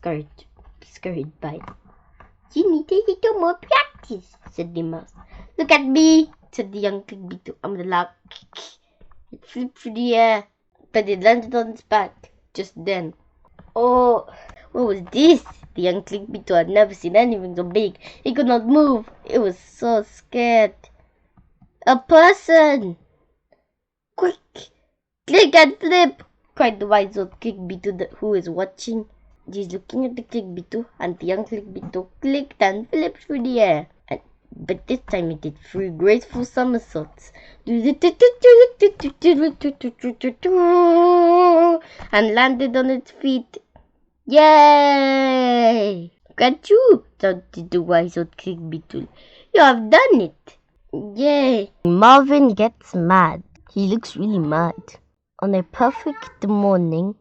scurried by. "You need a little more practice," said the mouse. "Look at me," said the young Clickbee. "I'm the loud." It flew through the air, but it landed on its back just then. Oh, what was this? The young Clickbee had never seen anything so big. He could not move. It was so scared. "A person!" "Quick! Click and flip!" cried the wise old Clickbee who was watching. He's looking at the Clickbee, and the young Clickbee clicked and flipped through the air. But this time it did 3 graceful somersaults and landed on its feet. "Yay! Look at you!" shouted the wise old Clickbee. "You have done it!" Yay! Marvin gets mad. He looks really mad. On a perfect morning,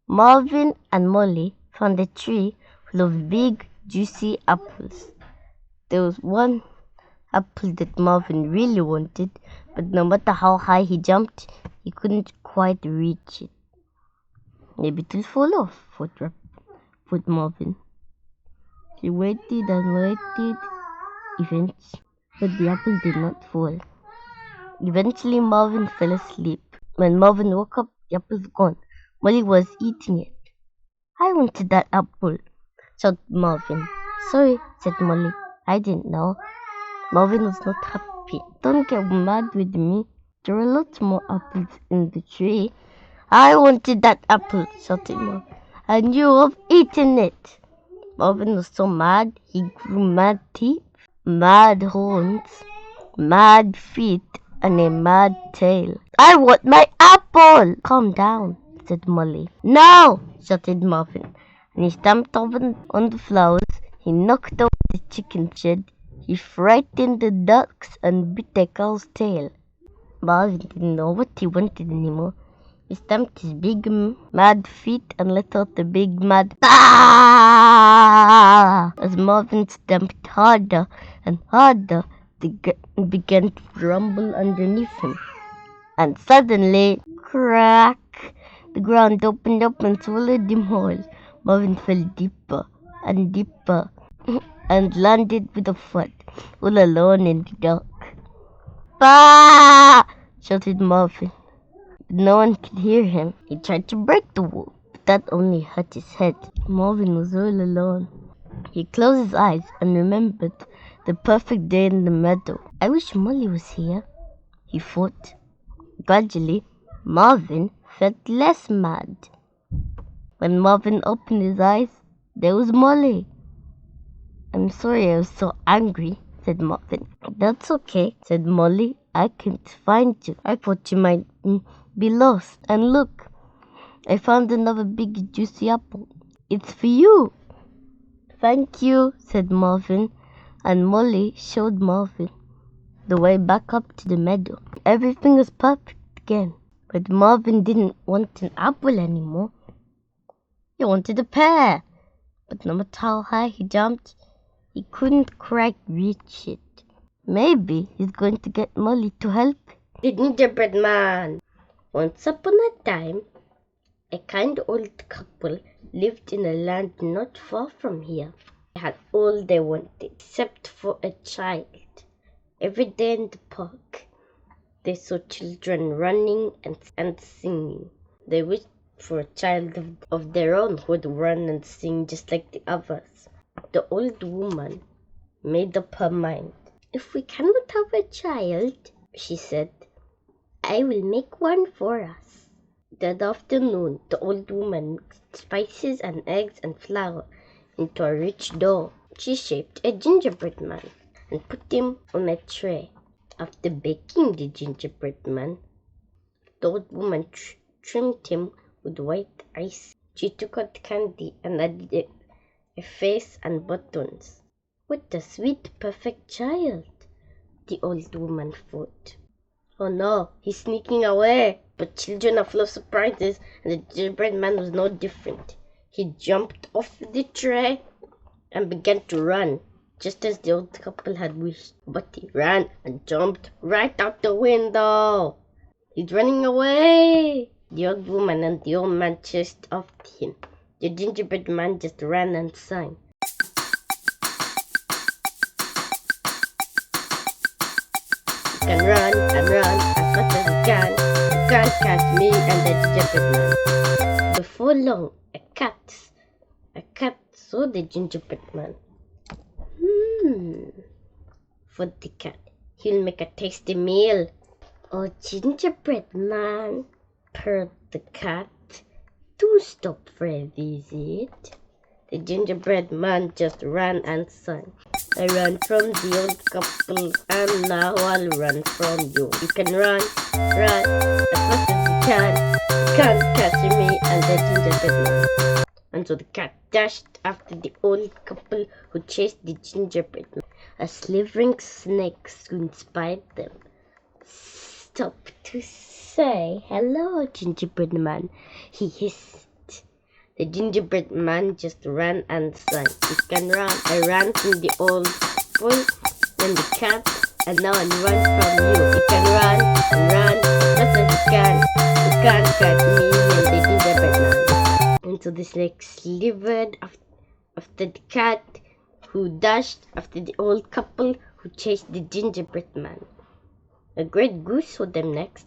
Marvin and Molly found a tree full of big, juicy apples. There was one apple that Marvin really wanted, but no matter how high he jumped, he couldn't quite reach it. "Maybe it'll fall off," thought Marvin. He waited and waited, but the apple did not fall. Eventually, Marvin fell asleep. When Marvin woke up, the apple was gone. Molly was eating it. "I wanted that apple," shouted Marvin. "Sorry," said Molly. "I didn't know." Marvin was not happy. "Don't get mad with me. There are lots more apples in the tree." "I wanted that apple," shouted Marvin. "And you have eaten it." Marvin was so mad, he grew mad teeth, mad horns, mad feet, and a mad tail. "I want my apple!" "Calm down," said Molly. "No!" shouted Marvin, and he stamped on the flowers. He knocked over the chicken shed. He frightened the ducks and bit a cow's tail. Marvin didn't know what he wanted anymore. He stamped his big mad feet and let out the big mad "Ah!" As Marvin stamped harder and harder, the ground began to rumble underneath him. And suddenly, crack! The ground opened up and swallowed him whole. Marvin fell deeper and deeper and landed with a thud, all alone in the dark. "Bah!" shouted Marvin. No one could hear him. He tried to break the wall, but that only hurt his head. Marvin was all alone. He closed his eyes and remembered the perfect day in the meadow. "I wish Molly was here," he thought. Gradually, Marvin felt less mad. When Marvin opened his eyes, there was Molly. "I'm sorry I was so angry," said Marvin. "That's okay," said Molly. "I couldn't find you. I thought you might be lost. And look, I found another big juicy apple. It's for you." "Thank you," said Marvin, and Molly showed Marvin the way back up to the meadow. Everything was perfect again, but Marvin didn't want an apple anymore. He wanted a pear, but no matter how high he jumped, he couldn't quite reach it. Maybe he's going to get Molly to help him. The Gingerbread Man. Once upon a time, a kind old couple lived in a land not far from here. They had all they wanted, except for a child. Every day in the park, they saw children running and singing. They wished for a child of their own who would run and sing just like the others. The old woman made up her mind. "If we cannot have a child," she said, "I will make one for us." That afternoon, the old woman mixed spices and eggs and flour into a rich dough. She shaped a gingerbread man and put him on a tray. After baking the gingerbread man, the old woman trimmed him with white ice. She took out candy and added a face and buttons. "What a sweet, perfect child," the old woman thought. "Oh no, he's sneaking away." But children are full of surprises, and the gingerbread man was no different. He jumped off the tray and began to run, just as the old couple had wished. But he ran and jumped right out the window. "He's running away!" The old woman and the old man chased after him. The gingerbread man just ran and sang. You can run and run as fast as you can. You can't catch me and the gingerbread man. Before long, a cat saw the gingerbread man. Thought the cat, he'll make a tasty meal. Oh, gingerbread man, purred the cat, do stop for a visit. The gingerbread man just ran and sang. I ran from the old couple, and now I'll run from you. You can run as fast as you can. You can't catch me and the gingerbread man. And so the cat dashed after the old couple who chased the gingerbread man. A slithering snake soon spied them. Stop to say hello, gingerbread man, he hissed. The gingerbread man just ran and sang. You can run. I ran from the old couple and the cat, and now I run from you. You can run and run as fast as you can. You can't catch me and the gingerbread man. And so the snake slithered after the cat, who dashed after the old couple who chased the gingerbread man. A great goose saw them next.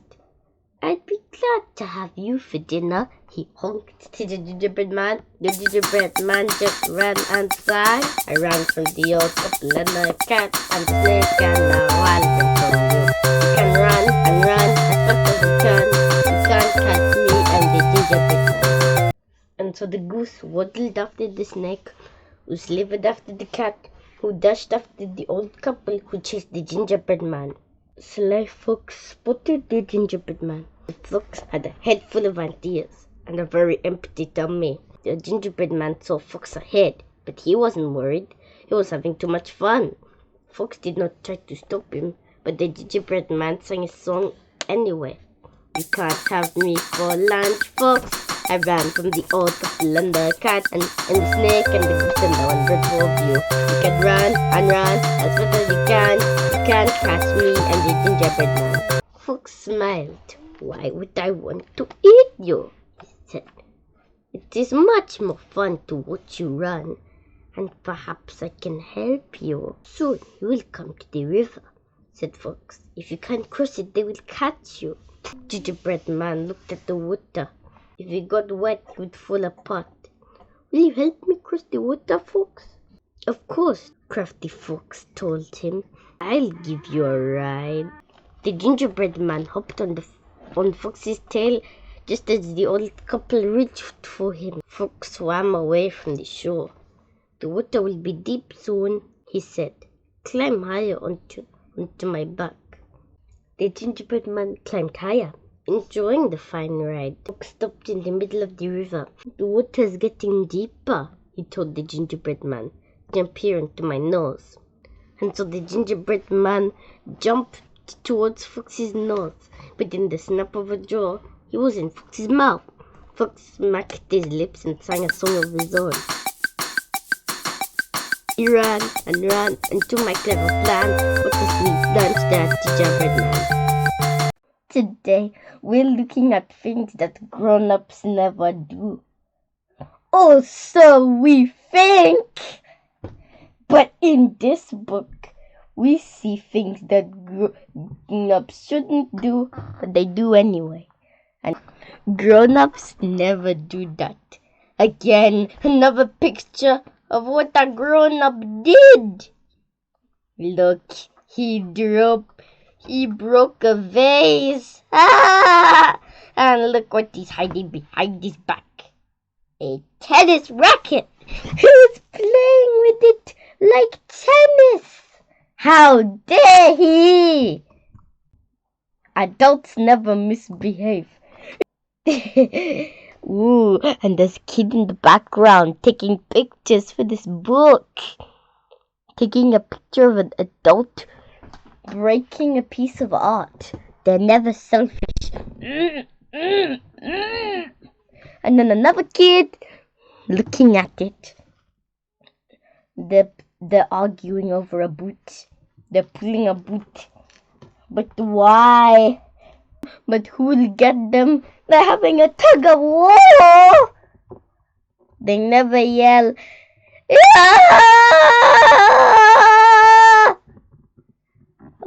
I'd be glad to have you for dinner, he honked to the gingerbread man. The gingerbread man just ran and sang. I ran from the old couple and the cat and the snake, and now I'll run from you. You can run and run as fast as you can. You can't catch me and the gingerbread man. And so the goose waddled after the snake, who slithered after the cat, who dashed after the old couple who chased the gingerbread man. Sly Fox spotted the gingerbread man. The fox had a head full of ideas and a very empty tummy. The gingerbread man saw Fox ahead, but he wasn't worried. He was having too much fun. Fox did not try to stop him, but the gingerbread man sang a song anyway. You can't have me for lunch, Fox. I ran from the old couple and the cat and the snake and the goose and the 100 of you. You can run and run as fast as you can. You can't catch me and the gingerbread man. Fox smiled. Why would I want to eat you? He said. It is much more fun to watch you run, and perhaps I can help you. Soon you will come to the river, said Fox. If you can't cross it, they will catch you. Gingerbread man looked at the water. If it got wet, it would fall apart. Will you help me cross the water, Fox? Of course, crafty Fox told him. I'll give you a ride. The gingerbread man hopped on Fox's tail just as the old couple reached for him. Fox swam away from the shore. The water will be deep soon, he said. Climb higher onto my back. The gingerbread man climbed higher, enjoying the fine ride. Fox stopped in the middle of the river. The water's getting deeper, he told the gingerbread man. Jump here into my nose. And so the gingerbread man jumped towards Fox's nose, but in the snap of a jaw, he was in Fox's mouth. Fox smacked his lips and sang a song of his own. He ran and to my clever plan, what a sweet lunch that gingerbread man. Today, we're looking at things that grown-ups never do. Or so we think! But in this book, we see things that grown-ups shouldn't do, but they do anyway. And grown-ups never do that. Again, another picture of what a grown-up did. Look, he broke a vase. Ah! And look what he's hiding behind his back. A tennis racket. He was playing with it like tennis. How dare he! Adults never misbehave. Ooh, and there's a kid in the background taking pictures for this book. Taking a picture of an adult breaking a piece of art. They're never selfish. And then another kid looking at it. They're arguing over a boot. They're pulling a boot. But why? But who will get them? They're having a tug of war. They never yell, "Ah!"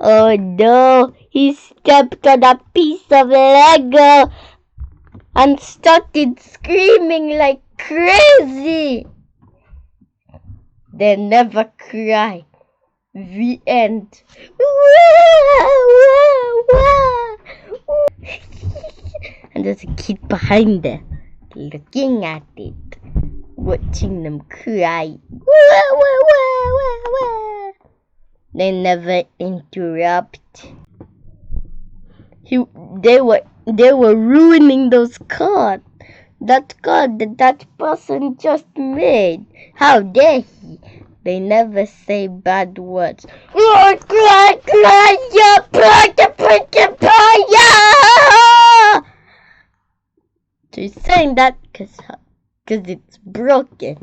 Oh no, he stepped on a piece of Lego and started screaming like crazy. They never cry. The end. And there's a kid behind there looking at it, watching them cry. They never interrupt. They were ruining those cards. That card that person just made. How dare he? They never say bad words. She's saying that because it's broken.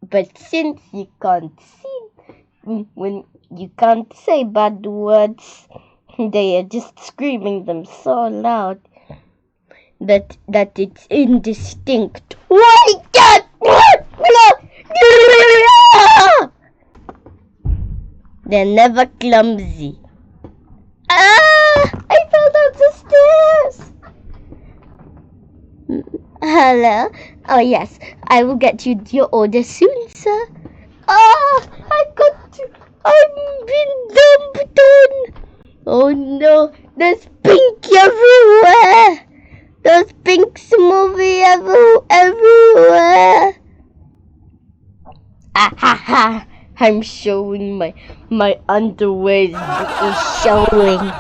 But since you can't see, when you can't say bad words, they are just screaming them so loud that it's indistinct. They're never clumsy. I fell down the stairs. Hello? Oh yes, I will get you your order soon, sir. I've been dumped on. Oh no, there's pink everywhere. There's pinks moving everywhere. Ah ha ha! I'm showing my underwear is showing.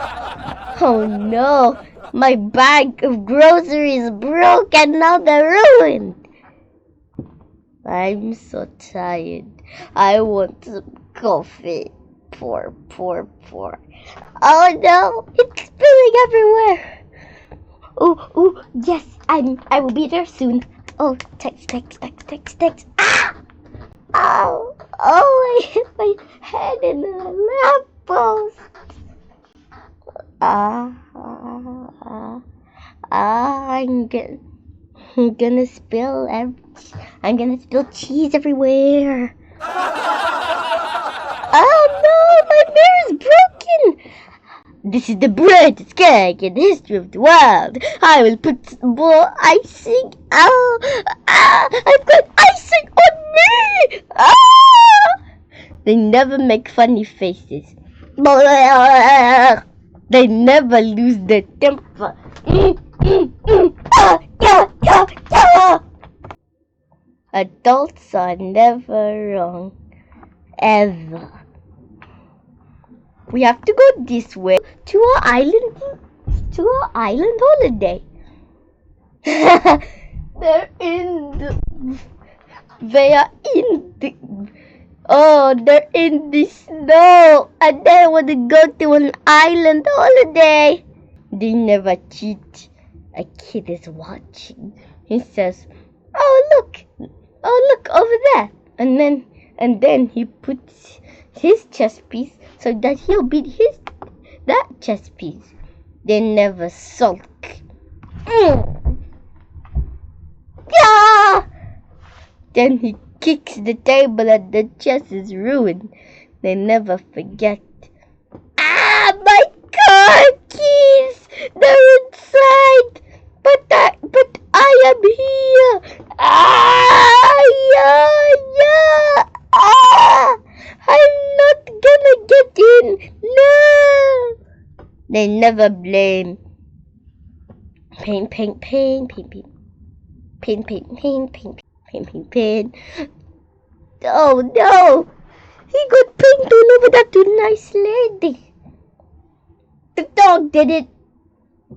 Oh no! My bag of groceries broke and now they're ruined. I'm so tired. I want some coffee. Pour. Oh no! It's spilling everywhere. Oh, yes, I will be there soon. Oh, text. Ah! Oh, I hit my head in the lamppost. I'm gonna spill cheese everywhere. Oh no, my mirror is broken. This is the brightest cake in the history of the world. I will put more icing. I've got icing on me. They never make funny faces. They never lose their temper. Adults are never wrong. Ever. We have to go this way to our island holiday. They're in the snow and they want to go to an island holiday. They never cheat. A kid is watching. He says, oh look over there, and then he puts his chess piece so that he'll beat that chess piece. They never sulk. Yeah! Then he kicks the table and the chess is ruined. They never forget. My car keys! They're inside! But I am here! I'm not gonna get in! No! They never blame. Pain. Oh no! He got paint all over that nice lady. The dog did it.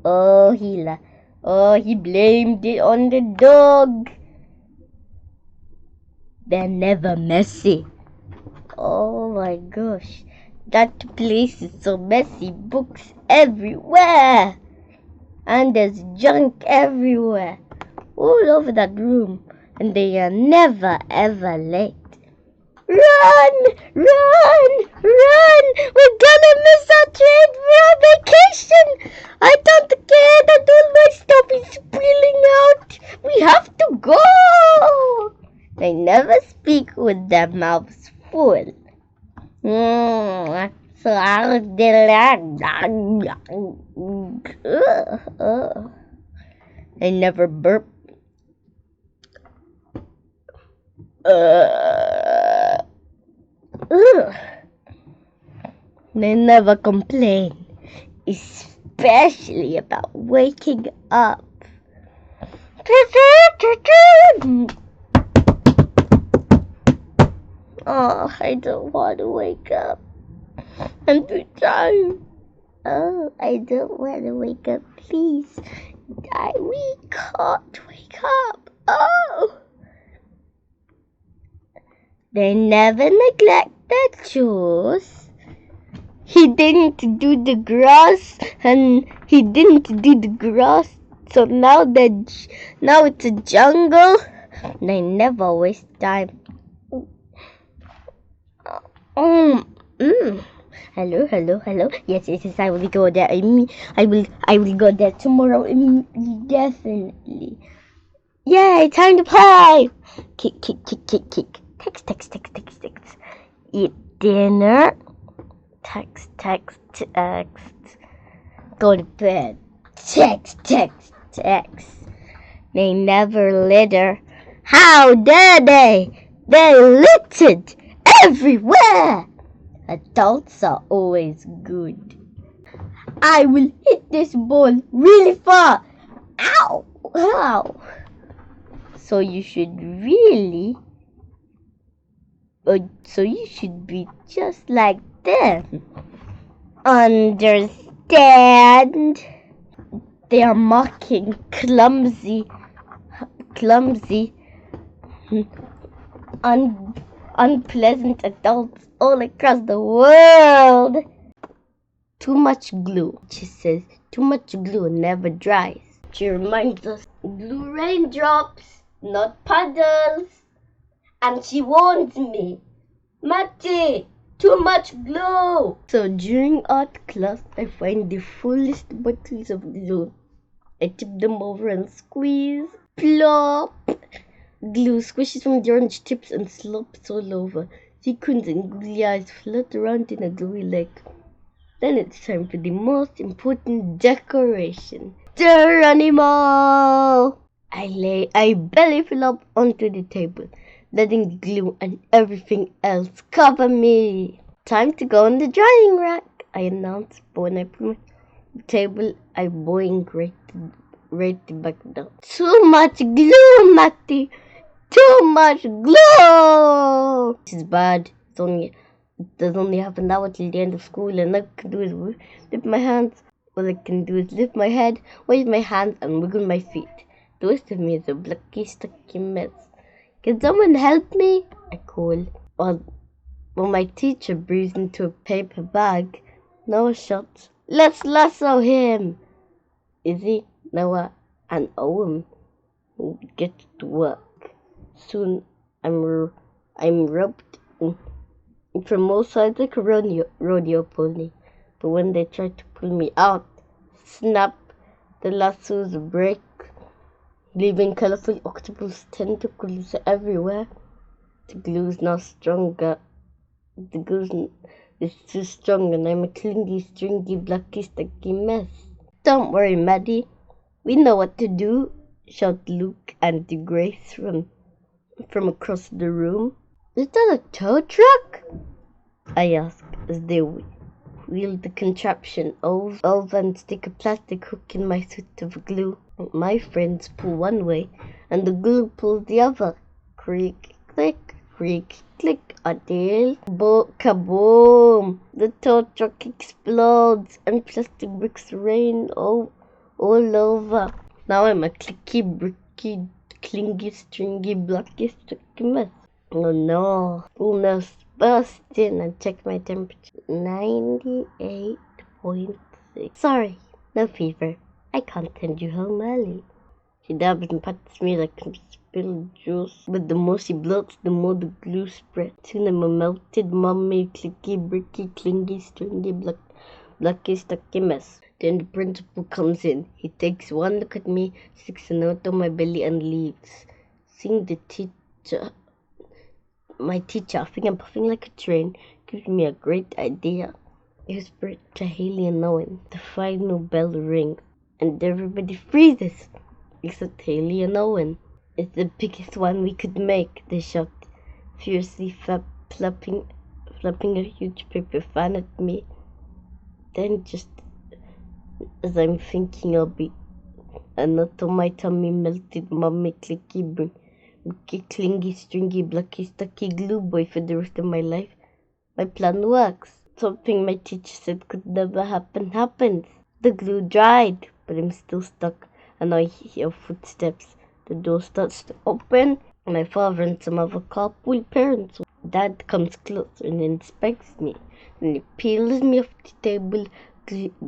Oh, he blamed it on the dog. They're never messy. Oh my gosh. That place is so messy. Books everywhere. And there's junk everywhere. All over that room. And they are never ever late. Run! We're gonna miss our train for our vacation! I don't care that all my stuff is spilling out. We have to go! with their mouths full. So I did They never burp. They never complain, especially about waking up. Oh, I don't want to wake up. I'm too tired. Oh, I don't want to wake up. Please. We can't wake up. Oh. They never neglect their chores. He didn't do the grass, and he didn't do the grass. So now it's a jungle. They never waste time. Hello. Yes. I will go there. I will go there tomorrow. Definitely. Yay! Time to play. Kick. Text. Eat dinner. Text. Go to bed. Text. They never litter. How dare they? They littered everywhere. Adults are always good. I will hit this ball really far. Ow. So you should be just like them. Understand? They are mocking clumsy, unpleasant adults all across the world. Too much glue. She says, too much glue never dries. She reminds us, glue raindrops, not puddles. And she warns me, Matty, too much glue. So during art class, I find the fullest bottles of glue. I tip them over and squeeze. Plop. Glue squishes from the orange tips and slops all over. Sequins and googly eyes float around in a gluey lake. Then it's time for the most important decoration. Geronimo! I belly fill up onto the table, letting the glue and everything else cover me. Time to go on the drying rack, I announced, but when I put the table, I boing right back down. Too much glue, Matty! Too much glue! This is bad. It does only half an hour till the end of school, and all I can do is lift my hands. All I can do is lift my head, wave my hands, and wiggle my feet. The rest of me is a blocky, stucky mess. Can someone help me? I call. While my teacher breathes into a paper bag, Noah shouts, "Let's lasso him!" Izzy, Noah, and Owen get to work. Soon I'm roped from all sides like a rodeo pony. But when they try to pull me out, snap, the lassos break, leaving colorful octopus tentacles everywhere. The glue is now stronger. The glue is too strong, and I'm a clingy, stringy, blocky, sticky mess. Don't worry, Maddie. We know what to do, shout Luke and Grace from across the room. Is that a tow truck? I ask as they wheel the contraption over and stick a plastic hook in my suit of glue. My friends pull one way, and the glue pulls the other. Creak, click, until kaboom! The tow truck explodes, and plastic bricks rain all over. Now I'm a clicky, bricky, clingy, stringy, blocky, sticky mess. Oh no! Almost burst in and check my temperature. 98.6. Sorry, no fever. I can't send you home early. She dabs and pats me like some spilled juice. But the more she bloats, the more the glue spreads. Soon I'm a melted, mummy, clicky, bricky, clingy, stringy, blocky, stucky mess. Then the principal comes in. He takes one look at me, sticks a note on my belly, and leaves. Seeing the teacher My teacher, huffing and puffing like a train, gives me a great idea. I whisper to Haley and Owen. The final bell rings, and everybody freezes, except Haley and Owen. It's the biggest one we could make, they shout, fiercely flapping a huge paper fan at me. Then, just as I'm thinking I'll be a nut on my tummy, melted mummy, clicky, clingy, stringy, blocky, stucky glue boy for the rest of my life. My plan works. Something my teacher said could never happen happens. The glue dried, but I'm still stuck, and I hear footsteps. The door starts to open, and my father and some other carpool parents. Dad comes closer and inspects me. Then he peels me off the table,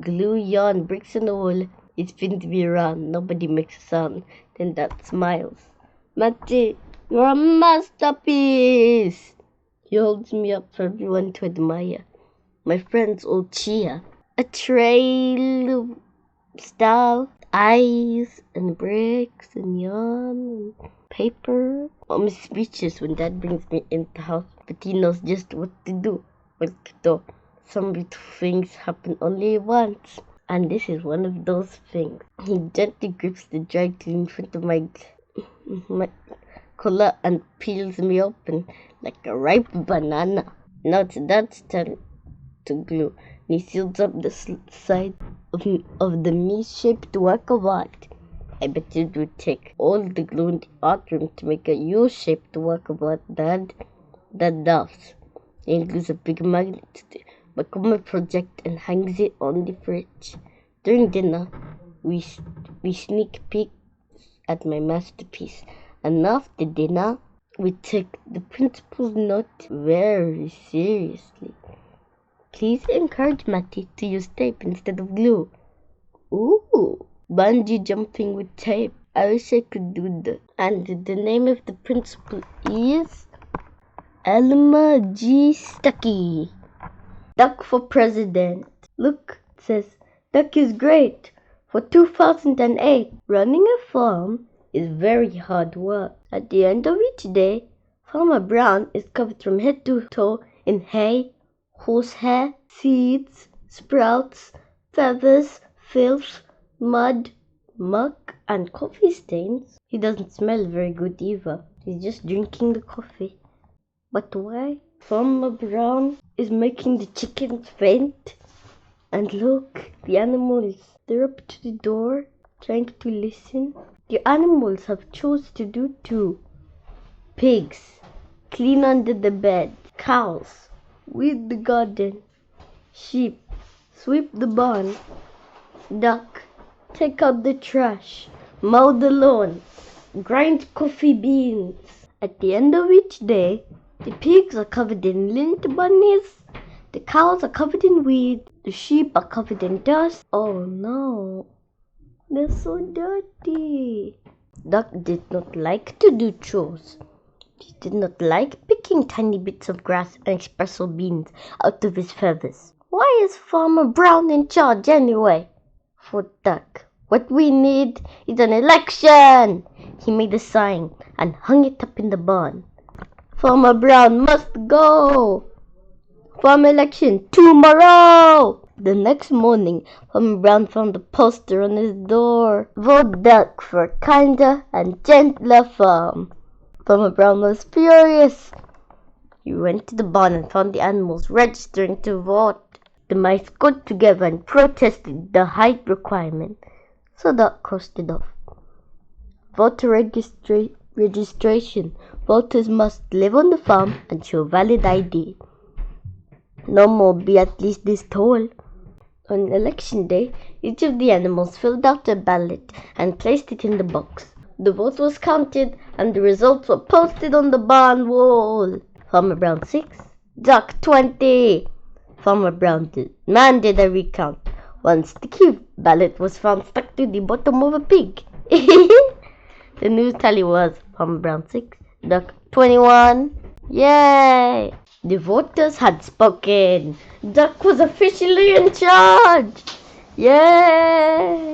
glue, yarn, bricks on the wall. He spins me around. Nobody makes a sound. Then Dad smiles. Matty, you're a masterpiece! He holds me up for everyone to admire. My friends all cheer. A trail of stuff, eyes and bricks and yarn and paper. I'm speechless when Dad brings me into the house, but he knows just what to do. Well, though, some beautiful things happen only once, and this is one of those things. He gently grips the dry glue in front of my collar and peels me open like a ripe banana. Now it's Dad's turn to glue, and he seals up the side of the me-shaped work of art. I bet it would take all the glue in the art room to make a U-shaped work of art, Dad. Dad laughs. He glues a big magnet to the back of my project and hangs it on the fridge. During dinner, we sneak peek at my masterpiece, and after dinner, we take the principal's note very seriously. Please encourage Matty to use tape instead of glue. Ooh, bungee jumping with tape. I wish I could do that. And the name of the principal is Elma G. Stuckey. Duck for president. Look, it says, Duck is great. For 2008, running a farm is very hard work. At the end of each day, Farmer Brown is covered from head to toe in hay, horsehair, seeds, sprouts, feathers, filth, mud, muck, and coffee stains. He doesn't smell very good either. He's just drinking the coffee. But why? Farmer Brown is making the chickens faint. And look, the animals, they're up to the door, trying to listen. The animals have chose to do too. Pigs, clean under the bed. Cows, weed the garden. Sheep, sweep the barn. Duck, take out the trash. Mow the lawn. Grind coffee beans. At the end of each day, the pigs are covered in lint bunnies. The cows are covered in weed. The sheep are covered in dust. Oh no, they're so dirty. Duck did not like to do chores. He did not like picking tiny bits of grass and espresso beans out of his feathers. Why is Farmer Brown in charge anyway? Thought Duck. What we need is an election. He made a sign and hung it up in the barn. Farmer Brown must go. Farm election tomorrow. The next morning, Farmer Brown found a poster on his door. Vote Duck for a kinder and gentler farm. Farmer Brown was furious. He went to the barn and found the animals registering to vote. The mice got together and protested the height requirement. So Duck crossed it off. Voter registration. Voters must live on the farm and show valid ID. No more be at least this tall. On election day, each of the animals filled out a ballot and placed it in the box. The vote was counted and the results were posted on the barn wall. Farmer Brown 6, Duck 20. Farmer Brown demanded a recount. One sticky ballot was found stuck to the bottom of a pig. The new tally was Farmer Brown 6, Duck 21. Yay! The voters had spoken. Duck was officially in charge. Yay!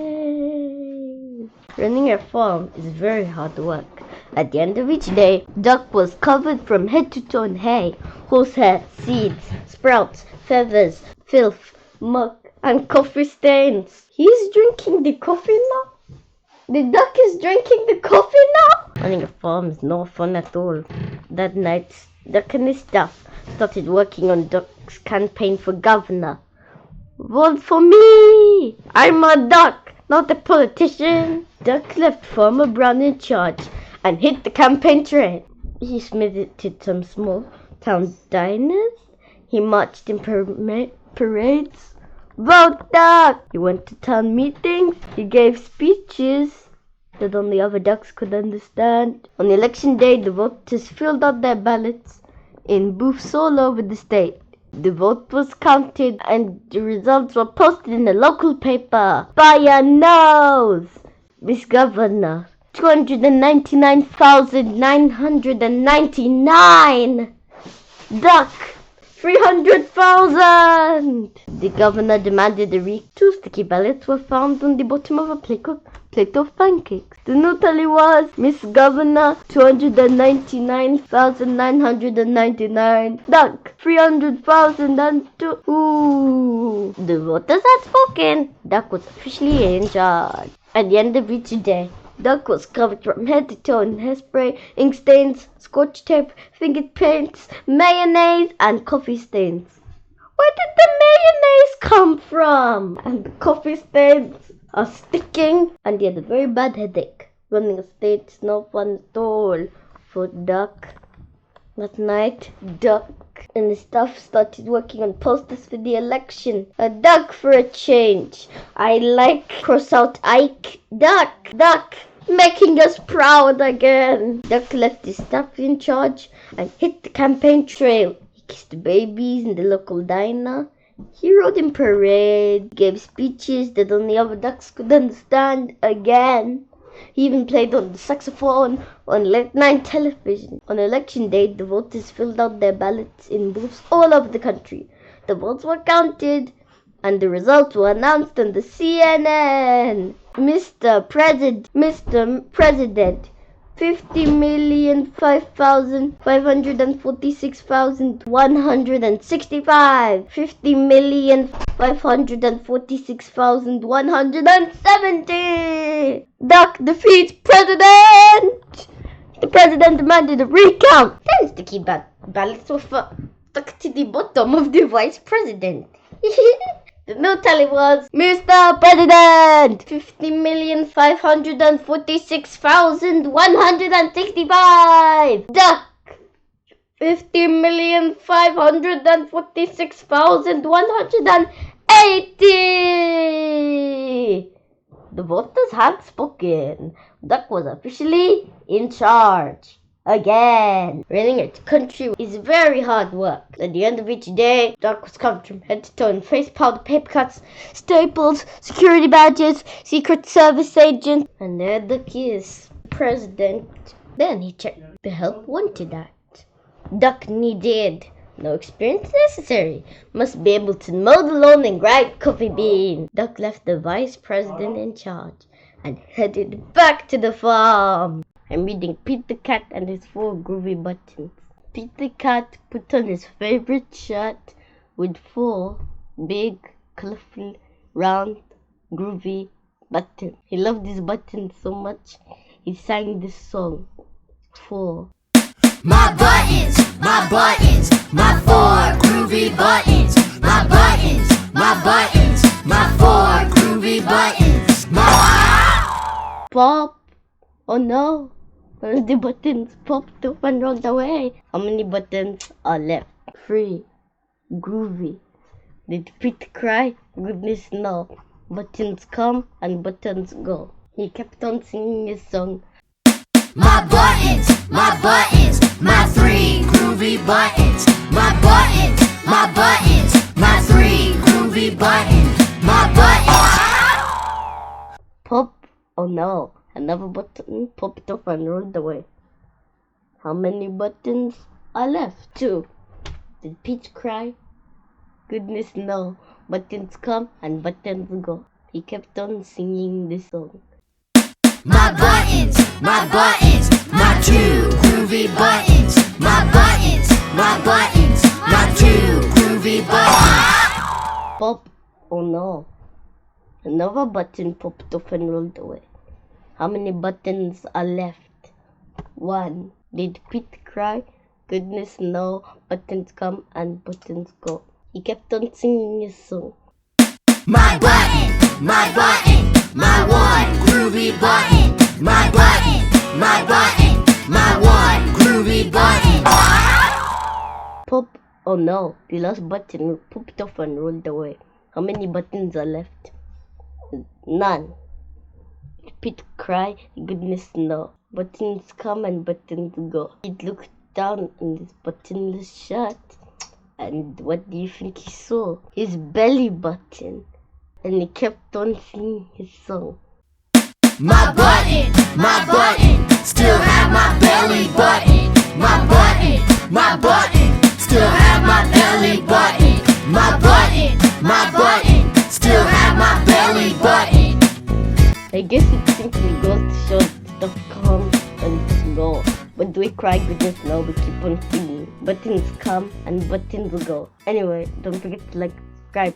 Running a farm is very hard work, At the end of each day, Duck was covered from head to toe in hay, horsehair, seeds, sprouts, feathers, filth, muck, and coffee stains. He's drinking the coffee now? The duck is drinking the coffee now? Running a farm is no fun at all. That night, Duck and his staff started working on Duck's campaign for governor. Vote for me! I'm a duck, not a politician. Duck left Farmer Brown in charge and hit the campaign trail. He visited some small town diners. He marched in parades. Vote Duck! He went to town meetings. He gave speeches that only other ducks could understand. On election day, the voters filled out their ballots in booths all over the state. The vote was counted and the results were posted in the local paper. By your nose! Miss Governor, 299,999! Duck, 300,000! The governor demanded a recount. 2 sticky ballots were found on the bottom of a plate of pancakes. The new tally was Miss Governor, 299,999. Duck, 300,002. Ooh. The voters had spoken. Duck was officially in charge. At the end of each day, Duck was covered from head to toe in hairspray, ink stains, scotch tape, finger paints, mayonnaise, and coffee stains. Where did the mayonnaise come from? And the coffee stains are sticking, and he had a very bad headache. Running a state is no fun at all for Duck. That night, Duck and his staff started working on posters for the election. A duck for a change. I like cross out Ike. Duck, Duck, making us proud again. Duck left his staff in charge and hit the campaign trail. He kissed the babies in the local diner. He rode in parade, gave speeches that only other ducks could understand again. He even played on the saxophone on late-night television. On election day, the voters filled out their ballots in booths all over the country. The votes were counted, and the results were announced on the CNN. Mr. President, 50,546,165. 50,546,170. Duck defeats President! The President demanded a recount. 10 sticky ballots were stuck to the bottom of the Vice President. The new tally was Mr. President! 50,546,165. Duck! 50,546,180. The voters had spoken. Duck was officially in charge. Again. Running a country is very hard work. At the end of each day, Duck was covered from head to toe in face powder, paper cuts, staples, security badges, Secret Service agents, and there Duck is, President. Then he checked the help wanted act. Duck needed no experience necessary. Must be able to mow the lawn and grind coffee beans. Duck left the Vice President in charge and headed back to the farm. I'm reading Pete the Cat and his 4 groovy buttons. Pete the Cat put on his favorite shirt with 4 big, colorful, round, groovy buttons. He loved these buttons so much, he sang this song. 4. My buttons, my 4 groovy buttons. My buttons, my 4 groovy buttons. Pop! Oh no! One of the buttons popped off and rolled away. How many buttons are left? 3. Groovy. Did Pete cry? Goodness no. Buttons come and buttons go. He kept on singing his song. My buttons, my 3 groovy buttons. My buttons, my 3 groovy buttons. My buttons. Pop! Oh no! Another button popped off and rolled away. How many buttons are left? 2. Did Pete cry? Goodness no. Buttons come and buttons go. He kept on singing this song. My buttons, my two groovy buttons. My buttons, my buttons, my two groovy buttons. Pop! Oh no. Another button popped off and rolled away. How many buttons are left? 1. Did Pete cry? Goodness no. Buttons come and buttons go. He kept on singing his song. My button, my button, my one groovy button. My button, my button, my one groovy button. Pop! Oh no. The last button popped off and rolled away. How many buttons are left? None. Pete cry? Goodness no. Buttons come and buttons go. He looked down in his buttonless shirt. And what do you think he saw? His belly button. And he kept on singing his song. My button, still have my belly button. My button, still have my belly button. My button, still have my belly button. I guess it simply goes to show stuff comes and go. But do we cry? Goodness no, we keep on singing. Buttons come and buttons go. Anyway, don't forget to like, subscribe.